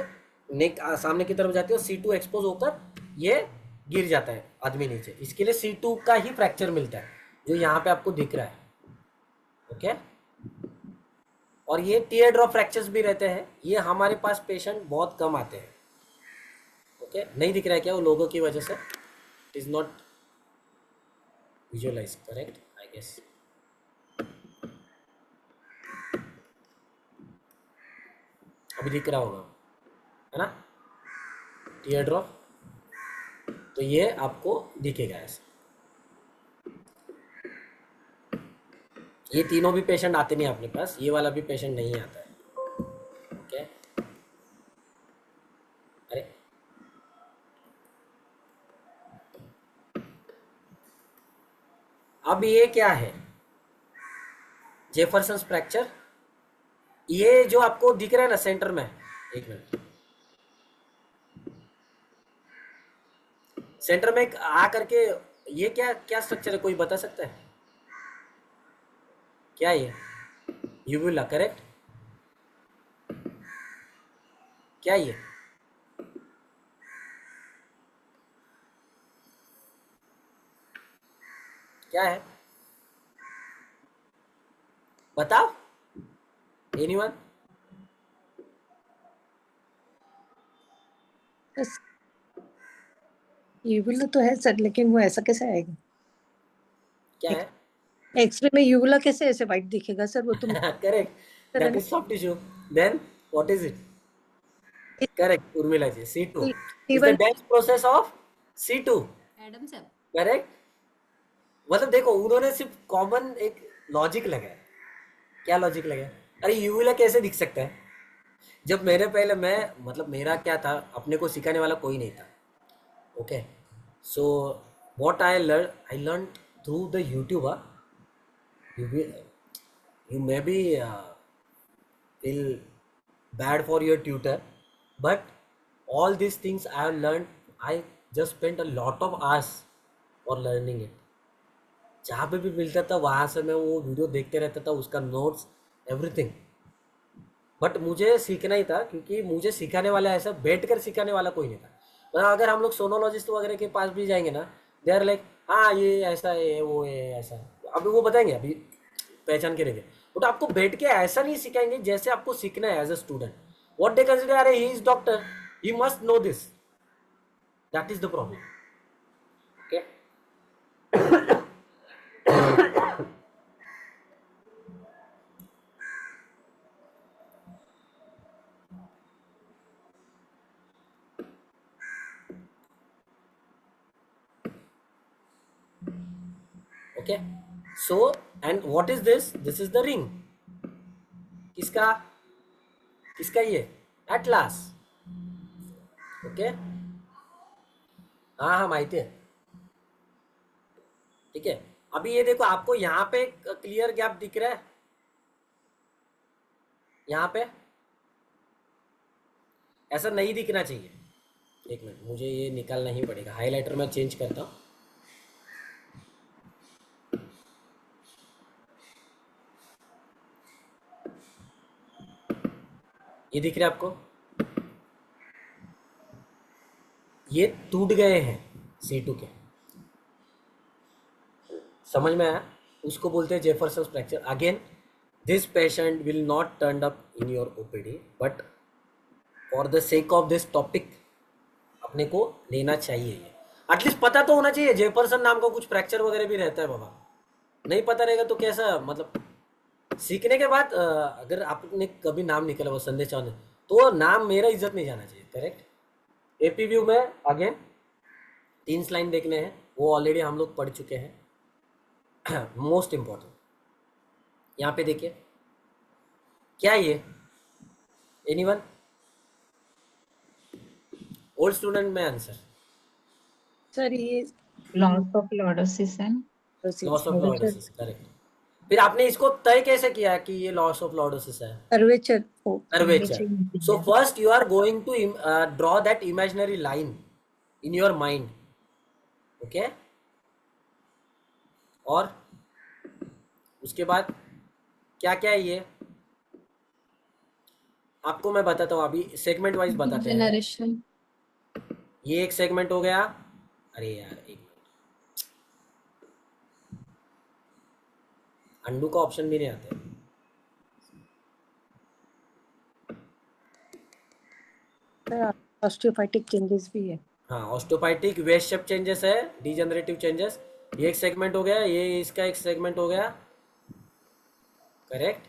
नेक सामने की तरफ जाती है और C2 एक्सपोज होकर ये गिर जाता है आदमी नीचे। इसके लिए C2 का ही फ्रैक्चर मिलता है, जो यहाँ पे आपको दिख रहा है, ओके। और ये टीयर ड्रॉप फ्रैक्चर्स भी रहते हैं, ये हमारे पास पेशेंट बहुत कम आते हैं, ओके। नहीं दिख रहा है क्या वो लोगों की वजह से? It is not visualise, correct, I guess. अभी दिख रहा होगा, है ना, टीयर ड्रॉप, तो ये आपको दिखेगा ऐसे। ये तीनों भी पेशेंट आते नहीं अपने पास, ये वाला भी पेशेंट नहीं आता है, ओके। अरे अब ये क्या है? जेफरसन फ्रैक्चर, ये जो आपको दिख रहा है ना सेंटर में, एक मिनट, सेंटर में एक आ करके, ये क्या क्या स्ट्रक्चर है, कोई बता सकता है क्या ये? यूबुला, करेक्ट? क्या ये? क्या है, बताओ, एनीवन? बस यूबुला तो है सर, लेकिन वो ऐसा कैसे आएगा? क्या है? एक्सरे में यूबुला कैसे ऐसे वाइट दिखेगा सर? वो तो करेक्ट, तरह दैट ना। Is soft tissue. Then what is it? Correct Urmila ji, C2 is the even dense process of C2, Adam sir, correct? मतलब देखो, उन्होंने सिर्फ कॉमन एक लॉजिक लगाया। क्या लॉजिक लगाया? अरे यूविला कैसे दिख सकता है? जब मेरे पहले मैं, मतलब मेरा क्या था, अपने को सिखाने वाला कोई नहीं था। Okay, so what I learn through the YouTube. You may be feel bad for your tutor, but all these things I have learned, I just spent a lot of hours for learning it। जहाँ पे भी मिलता था वहाँ से मैं वो video देखते रहता था, उसका नोट्स, एवरीथिंग। बट मुझे सीखना ही था, क्योंकि मुझे सिखाने वाला ऐसा बैठ कर सिखाने वाला कोई नहीं था। मतलब अगर हम लोग सोनोलॉजिस्ट वगैरह के पास भी जाएंगे ना, दे आर लाइक हाँ ये ऐसा है, वो है ऐसा, अभी वो बताएंगे, अभी पहचान के रहेंगे। बट आपको बैठ के ऐसा नहीं सिखाएंगे जैसे आपको सीखना है as a student. What they consider, अरे he is doctor, he must know this, that is the problem. Okay, okay, so and what is this? This is the ring. किसका? किसका ये? एटलास। ओके, हाँ हाँ माहिती है, ठीक है। अभी ये देखो, आपको यहाँ पे क्लियर गैप दिख रहा है, यहाँ पे ऐसा नहीं दिखना चाहिए। एक मिनट, मुझे ये निकालना ही पड़ेगा, हाइलाइटर मैं चेंज करता हूँ। ये दिख रहा है आपको? ये टूट गए हैं C2 के, समझ में आया? उसको बोलते हैं Jefferson fracture. Again, this patient will not turn up in your OPD, but for the sake of this topic अपने को लेना चाहिए। ये एटलीस्ट पता तो होना चाहिए, जेफरसन नाम का कुछ फ्रैक्चर वगैरह भी रहता है बाबा। नहीं पता रहेगा तो कैसा, मतलब सीखने के बाद अगर आपने कभी नाम निकला वो संदेश चौहान, तो नाम मेरा इज्जत नहीं जाना चाहिए, करेक्ट? AP व्यू में अगेन 3 लाइन देखने हैं, वो ऑलरेडी हम लोग पढ़ चुके हैं। मोस्ट इम्पॉर्टेंट, यहाँ पे देखिए, क्या ये? एनीवन? ओल्ड स्टूडेंट में आंसर। सर ये Loss of lordosis and loss of curvature lordosis, correct. फिर आपने इसको तय कैसे किया कि ये लॉस ऑफ लॉर्डोसिस है? Curvature O Curvature. So yeah. first you are going to draw that imaginary line in your mind, okay? और उसके बाद क्या क्या है ये आपको मैं बताता हूँ, अभी सेगमेंट वाइज बताते हैं। जनरेशन, ये एक सेगमेंट हो गया। अरे यार एक मिनट, अंडू का ऑप्शन भी नहीं आता है। ऑस्टियोफाइटिक चेंजेस भी है। हाँ, ऑस्टियोपाइटिक वेस्ट शेप चेंजेस है, डीजनरेटिव चेंजेस, ये एक सेगमेंट हो गया, ये इसका एक सेगमेंट हो गया, करेक्ट?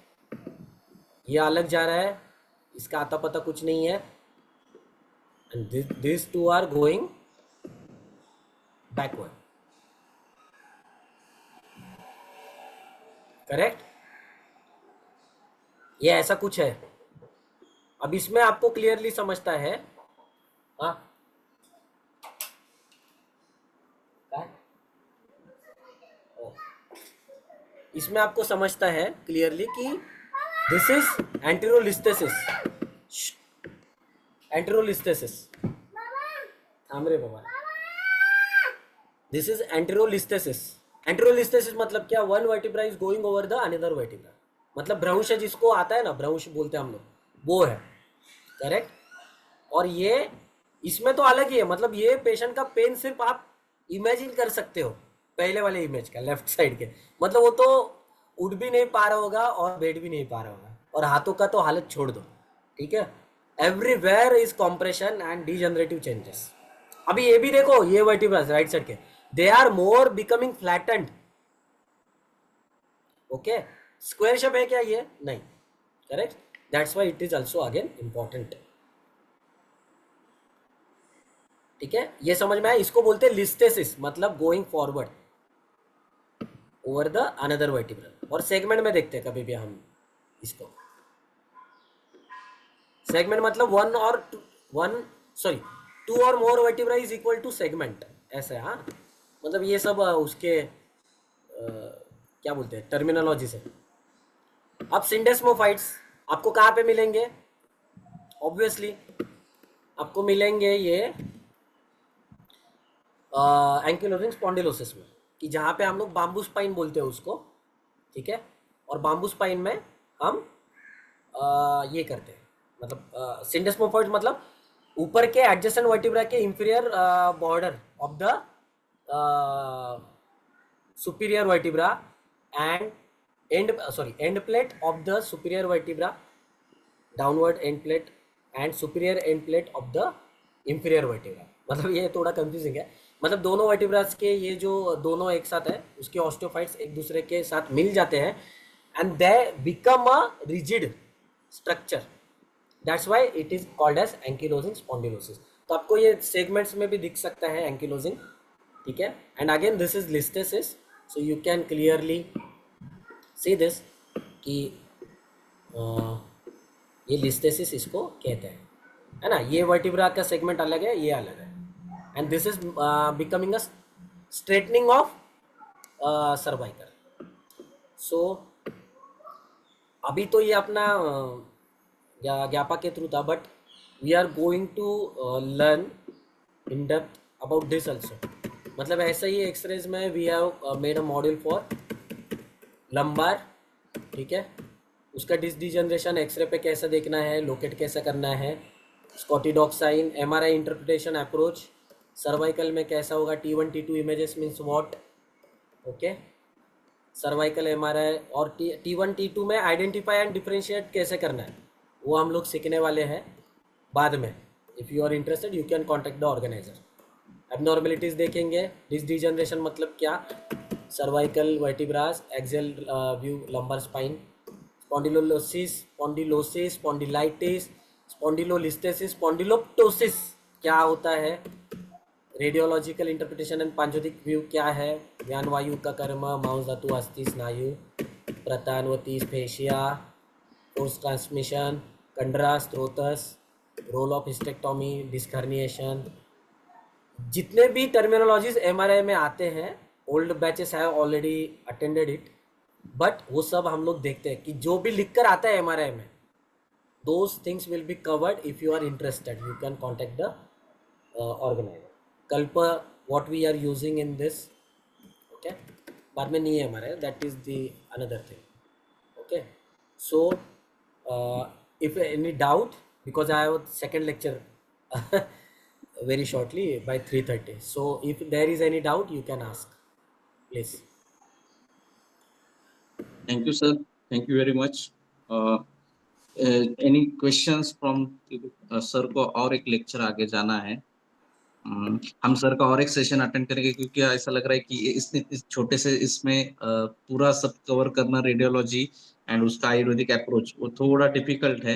ये अलग जा रहा है, इसका आता पता कुछ नहीं है, and this two are going backward, correct? ये ऐसा कुछ है। अब इसमें आपको क्लियरली समझता है, हाँ क्या? ओ, इसमें आपको समझता है क्लियरली कि This is anterolisthesis. Anterolisthesis. थाम रे बाबा. This is anterolisthesis. Anterolisthesis मतलब क्या? One vertebra is going over the another vertebra. मतलब भ्रंश जिसको आता है ना, भ्रंश बोलते हैं हम लोग, वो है. करेक्ट. और ये इसमें तो अलग ही है. मतलब ये पेशेंट का पेन सिर्फ आप इमेजिन कर सकते हो पहले वाले इमेज का, लेफ्ट साइड के. मतलब वो तो उठ भी नहीं पा रहा होगा और बैठ भी नहीं पा रहा होगा, और हाथों का तो हालत छोड़ दो. ठीक है. Everywhere is compression and degenerative changes. अभी ये भी देखो, ये वर्टिब्रास राइट साइड के, they are more becoming flattened. Okay. Square shape है क्या ये? नहीं. Correct. That's why it is also again important. ठीक है. ये समझ में आया. इसको बोलते हैं लिस्थेसिस, मतलब going forward over the another vertebral. और सेगमेंट में देखते हैं कभी भी हम इसको. सेगमेंट मतलब टू और more vertebra is equal to segment. ऐसा है. हाँ, मतलब ये सब उसके क्या बोलते हैं, टर्मिनोलॉजी से. अब सिंडेस्मोफाइट्स आपको कहाँ पे मिलेंगे? ऑब्वियसली आपको मिलेंगे ये एंकिलोजिंग स्पॉन्डिलोसिस में, कि जहाँ पे हम लोग बाम्बू स्पाइन बोलते हैं उसको. ठीक है. और बाम्बू स्पाइन में हम ये करते हैं, मतलब सिंडेस्मोफाइट्स मतलब ऊपर के एडजेसेंट वर्टिब्रा के inferior border of the superior vertebra and end plate of the superior vertebra, downward end plate and superior end plate of the inferior vertebra. मतलब ये थोड़ा कंफ्यूजिंग है. मतलब दोनों वर्टिब्रास के ये जो दोनों एक साथ है, उसके ऑस्टियोफाइट्स एक दूसरे के साथ मिल जाते हैं and they become a rigid structure. That's why it is called as ankylosing spondylosis. तो आपको ये सेगमेंट्स में भी दिख सकता है एंकिलोजिंग. ठीक है. And again this is listhesis. So you can clearly see this कि ये लिस्थेसिस इसको कहते हैं, है ना. ये वर्टिब्रा का सेगमेंट अलग है, ये अलग है. And this is becoming a straightening of cervical. सो अभी तो ये अपना ज्ञापा के थ्रू था, but we are going to learn in depth about this also. मतलब ऐसा ही एक्सरेज में we have made a module for lumbar. ठीक है. उसका डिजनरेशन एक्सरे पे कैसा देखना है, लोकेट कैसा करना है, स्कॉटिडॉक्साइन, एमआरआई इंटरप्रिटेशन अप्रोच, सर्वाइकल में कैसा होगा, T1 T2 images means what. Okay. Cervical MRI और T1 T2 में आइडेंटिफाई एंड डिफरेंशिएट कैसे करना है, वो हम लोग सीखने वाले हैं बाद में. If you are interested you can contact the organizer. Abnormalities देखेंगे. डिजनरेशन मतलब क्या, cervical vertebras, axial view lumbar spine, spondylosis, spondylitis, spondylolisthesis, spondyloptosis क्या होता है, रेडियोलॉजिकल इंटरप्रिटेशन एंड पांचोदिक व्यू क्या है, व्यान वायु का कर्म, मांस धातु, अस्थि, स्नायु, प्रतानवती, फेशिया, फोर्स ट्रांसमिशन, कंडरा, स्त्रोतस, role of hysterectomy, disc herniation. जितने भी टर्मिनोलॉजीज एमआरआई में आते हैं, old batches have already attended it, but वो सब हम लोग देखते हैं कि जो भी लिख कर आता है एमआरआई में, those things will be covered. If you are interested you can contact the organizer. कल्प what we are using in this. Okay. बाद में नहीं है हमारे, that is the another thing. Okay. So if any doubt, because I have second lecture very shortly by 3:30. So if there is any doubt you can ask, please. Thank you, sir. Thank you very much. Any questions from sir को? और एक lecture आगे जाना है. हम sir का और एक सेशन अटेंड करेंगे, क्योंकि ऐसा लग रहा है कि इस छोटे से इसमें पूरा सब कवर करना, रेडियोलॉजी एंड उसका आयुर्वेदिक अप्रोच, वो थोड़ा डिफिकल्ट है.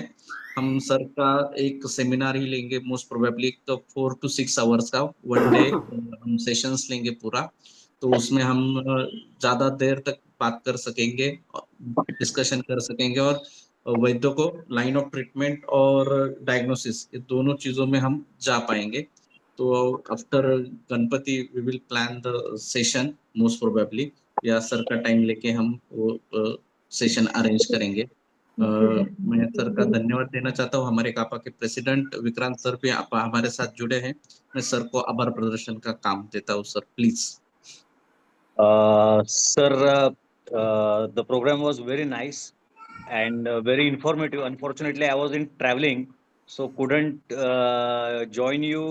हम सर का एक सेमिनार ही लेंगे मोस्ट प्रोबेबली, तो 4 to 6 आवर्स का 1 डे हम सेशंस लेंगे पूरा. तो उसमें हम ज्यादा देर तक बात कर सकेंगे, डिस्कशन कर सकेंगे, और वैद्यों को लाइन ऑफ ट्रीटमेंट और डायग्नोसिस, ये दोनों चीजों में हम जा पाएंगे. तो after Ganpati we will plan the session most probably, या सर का टाइम लेके हम वो सेशन अरेंज करेंगे. मैं सर का धन्यवाद देना चाहता हूँ। हमारे कापा के प्रेसिडेंट विक्रांत सर भी हमारे साथ जुड़े हैं। मैं सर को आभार प्रदर्शन का काम देता हूँ। Sir please. Sir, the program was very nice and very informative. Unfortunately, I was in traveling, so couldn't join you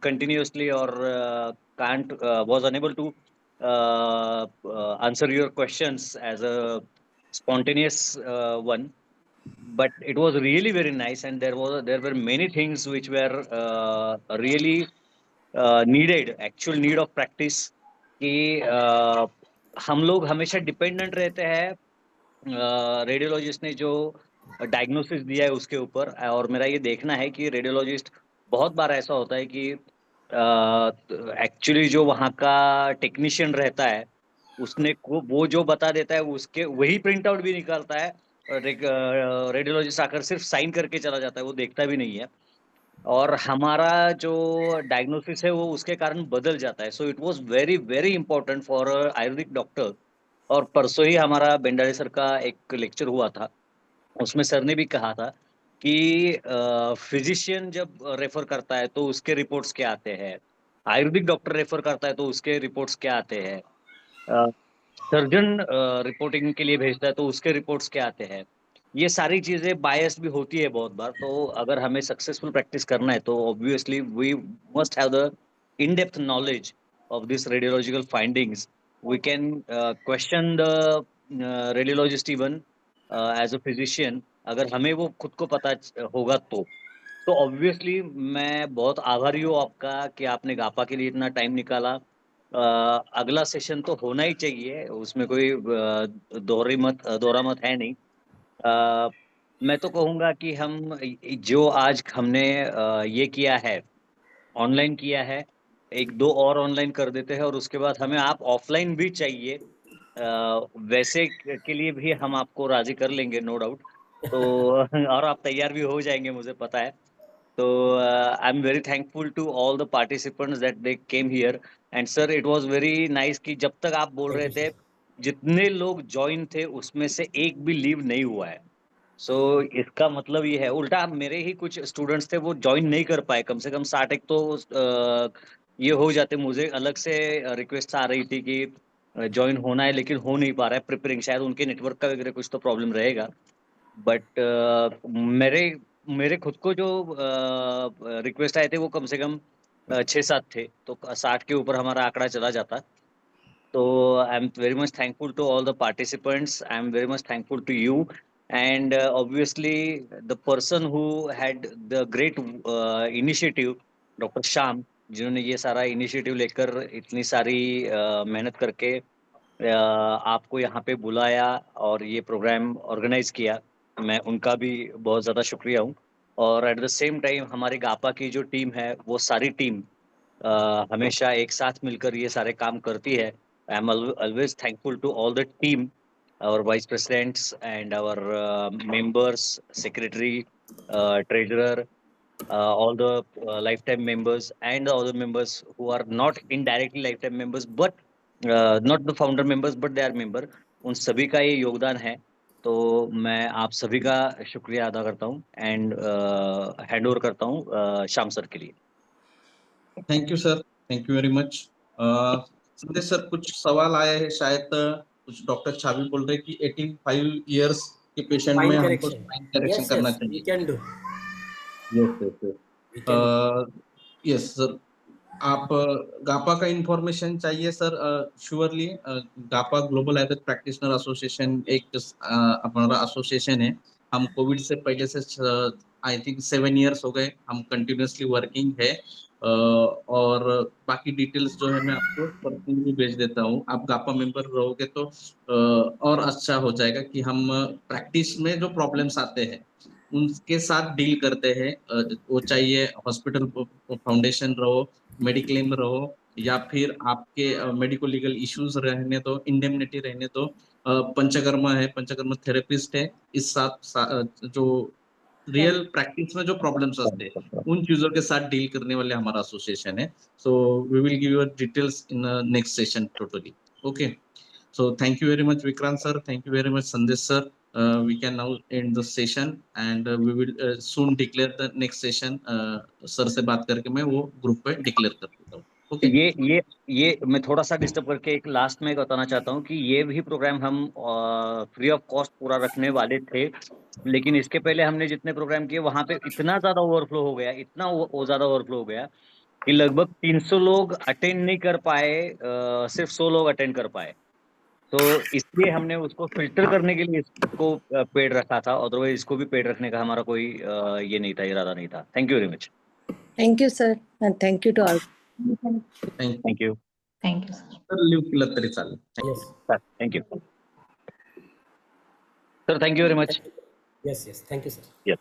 continuously or can't was unable to answer your questions as a spontaneous one. But it was really very nice, and there were many things which were really needed, actual need of practice. कि हम लोग हमेशा dependent रहते हैं radiologist ने जो diagnosis दिया है उसके ऊपर। और मेरा ये देखना है कि रेडियोलॉजिस्ट बहुत बार ऐसा होता है कि एक्चुअली जो वहाँ का टेक्नीशियन रहता है उसने को वो जो बता देता है उसके वही प्रिंट आउट भी निकालता है। रेडियोलॉजिस्ट आकर सिर्फ साइन करके चला जाता है, वो देखता भी नहीं है। और हमारा जो डायग्नोसिस है वो उसके कारण बदल जाता है। So it was very very important for Ayurvedic doctor. और परसों ही हमारा बेंडाले सर का एक लेक्चर हुआ था, उसमें सर ने भी कहा था कि फिजिशियन जब रेफर करता है तो उसके रिपोर्ट्स क्या आते हैं, आयुर्वेदिक डॉक्टर रेफर करता है तो उसके रिपोर्ट्स क्या आते हैं, सर्जन रिपोर्टिंग के लिए भेजता है तो उसके रिपोर्ट्स क्या आते हैं। ये सारी चीजें बायस भी होती है बहुत बार। तो अगर हमें सक्सेसफुल प्रैक्टिस करना है तो obviously we must have the in depth knowledge of this radiological findings. We can question the radiologist even as a physician, अगर हमें वो खुद को पता होगा तो ऑब्वियसली मैं बहुत आभारी हूँ आपका कि आपने गापा के लिए इतना टाइम निकाला। अगला सेशन तो होना ही चाहिए, उसमें कोई दोहरा मत है नहीं। मैं तो कहूँगा कि हम जो आज हमने ये किया है, ऑनलाइन किया है, एक दो और ऑनलाइन कर देते हैं और उसके बाद हमें आप ऑफलाइन भी चाहिए, वैसे के लिए भी हम आपको राजी कर लेंगे, नो डाउट। तो और आप तैयार भी हो जाएंगे, मुझे पता है। So I'm very thankful to all the participants that they came here. And sir, it was very nice कि जब तक आप बोल Thank रहे you, थे sir. जितने लोग ज्वाइन थे उसमें से एक भी लीव नहीं हुआ है। सो इसका मतलब ये है, उल्टा मेरे ही कुछ स्टूडेंट्स थे वो ज्वाइन नहीं कर पाए, कम से कम 60 एक तो ये हो जाते। मुझे अलग से रिक्वेस्ट आ रही थी कि ज्वाइन होना है लेकिन हो नहीं पा रहा है प्रिपेयरिंग, शायद उनके नेटवर्क का वगैरह कुछ तो प्रॉब्लम रहेगा। बट मेरे मेरे खुद को जो रिक्वेस्ट आए थे वो कम से कम 6-7 थे, तो 60 के ऊपर हमारा आंकड़ा चला जाता। तो I am very much thankful to all the participants, I am very much thankful to you and obviously the person who had the great initiative, doctor Shyam, जिन्होंने ये सारा इनिशिएटिव लेकर इतनी सारी मेहनत करके आपको यहाँ पे बुलाया और ये प्रोग्राम ऑर्गेनाइज किया। मैं उनका भी बहुत ज़्यादा शुक्रिया हूँ। और एट द सेम टाइम हमारे गापा की जो टीम है वो सारी टीम हमेशा एक साथ मिलकर ये सारे काम करती है। I am always thankful to all the team, our vice presidents and our members, secretary, treasurer, all the lifetime members and the other members who are not indirectly lifetime members but not the founder members but they are member, उन सभी का ये योगदान है। तो मैं आप सभी का शुक्रिया अदा करता हूँ एंड हैंड ओवर करता हूँ श्याम सर के लिए। Thank you sir, thank you very much. Sandesh sir, कुछ सवाल आया है शायद। कुछ डॉक्टर छावी बोल रहे कि 85 इयर्स के पेशेंट में Fine हमको correction. स्पाइन करेक्शन Yes, करना yes, we चाहिए। can do. Yes yes We can do. Yes sir. आप गापा का इंफॉर्मेशन चाहिए sir? Surely GAPA global Ayurveda practitioner association एक हमारा एसोसिएशन है। हम कोविड से पहले से आई थिंक 7 इयर्स हो गए हम कंटिन्यूसली वर्किंग है। और बाकी डिटेल्स जो है मैं आपको पर्सनली भेज देता हूँ। आप गापा मेंबर रहोगे तो और अच्छा हो जाएगा कि हम प्रैक्टिस में जो प्रॉब्लम्स आते हैं उनके साथ डील करते हैं। वो चाहिए हॉस्पिटल फाउंडेशन रहो, मेडिक्लेम रहो, या फिर आपके मेडिको लीगल इश्यूज रहने दो, इंडेमनिटी रहने दो, पंचकर्मा है, पंचकर्मा थेरेपिस्ट है। इस साथ जो रियल प्रैक्टिस में जो प्रॉब्लम्स आते हैं उन चीजों के साथ डील करने वाले हमारा एसोसिएशन है। So we will give you details in next session totally. Okay, so thank you very much Vikrant sir, thank you very much Sandesh sir. we can now end the session and we will soon declare the next session. Sir से बात करके मैं वो group पे declare कर देता हूँ. Okay. ये मैं थोड़ा सा डिस्टर्ब करके एक लास्ट में बताना चाहता हूँ कि ये भी प्रोग्राम हम फ्री ऑफ कॉस्ट पूरा रखने वाले थे, लेकिन इसके पहले हमने जितने प्रोग्राम किए वहां पे इतना ज्यादा ओवरफ्लो हो गया, इतना वो ज्यादा ओवरफ्लो हो गया कि लगभग 300 लोग अटेंड नहीं कर पाए, सिर्फ 100 लोग अटेंड कर पाए. तो इसलिए हमने उसको फिल्टर करने के लिए इसको पेड रखा था, अदरवाइज इसको भी पेड रखने का हमारा कोई ये नहीं था, इरादा नहीं था. Thank you very much. Thank you, sir, and thank you to all. Thank thank you. Thank you, sir. तर लिव्ह केलं तरी चालेल. Yes. Thank you sir. Thank you very much. Yes. Thank you, sir. Yes.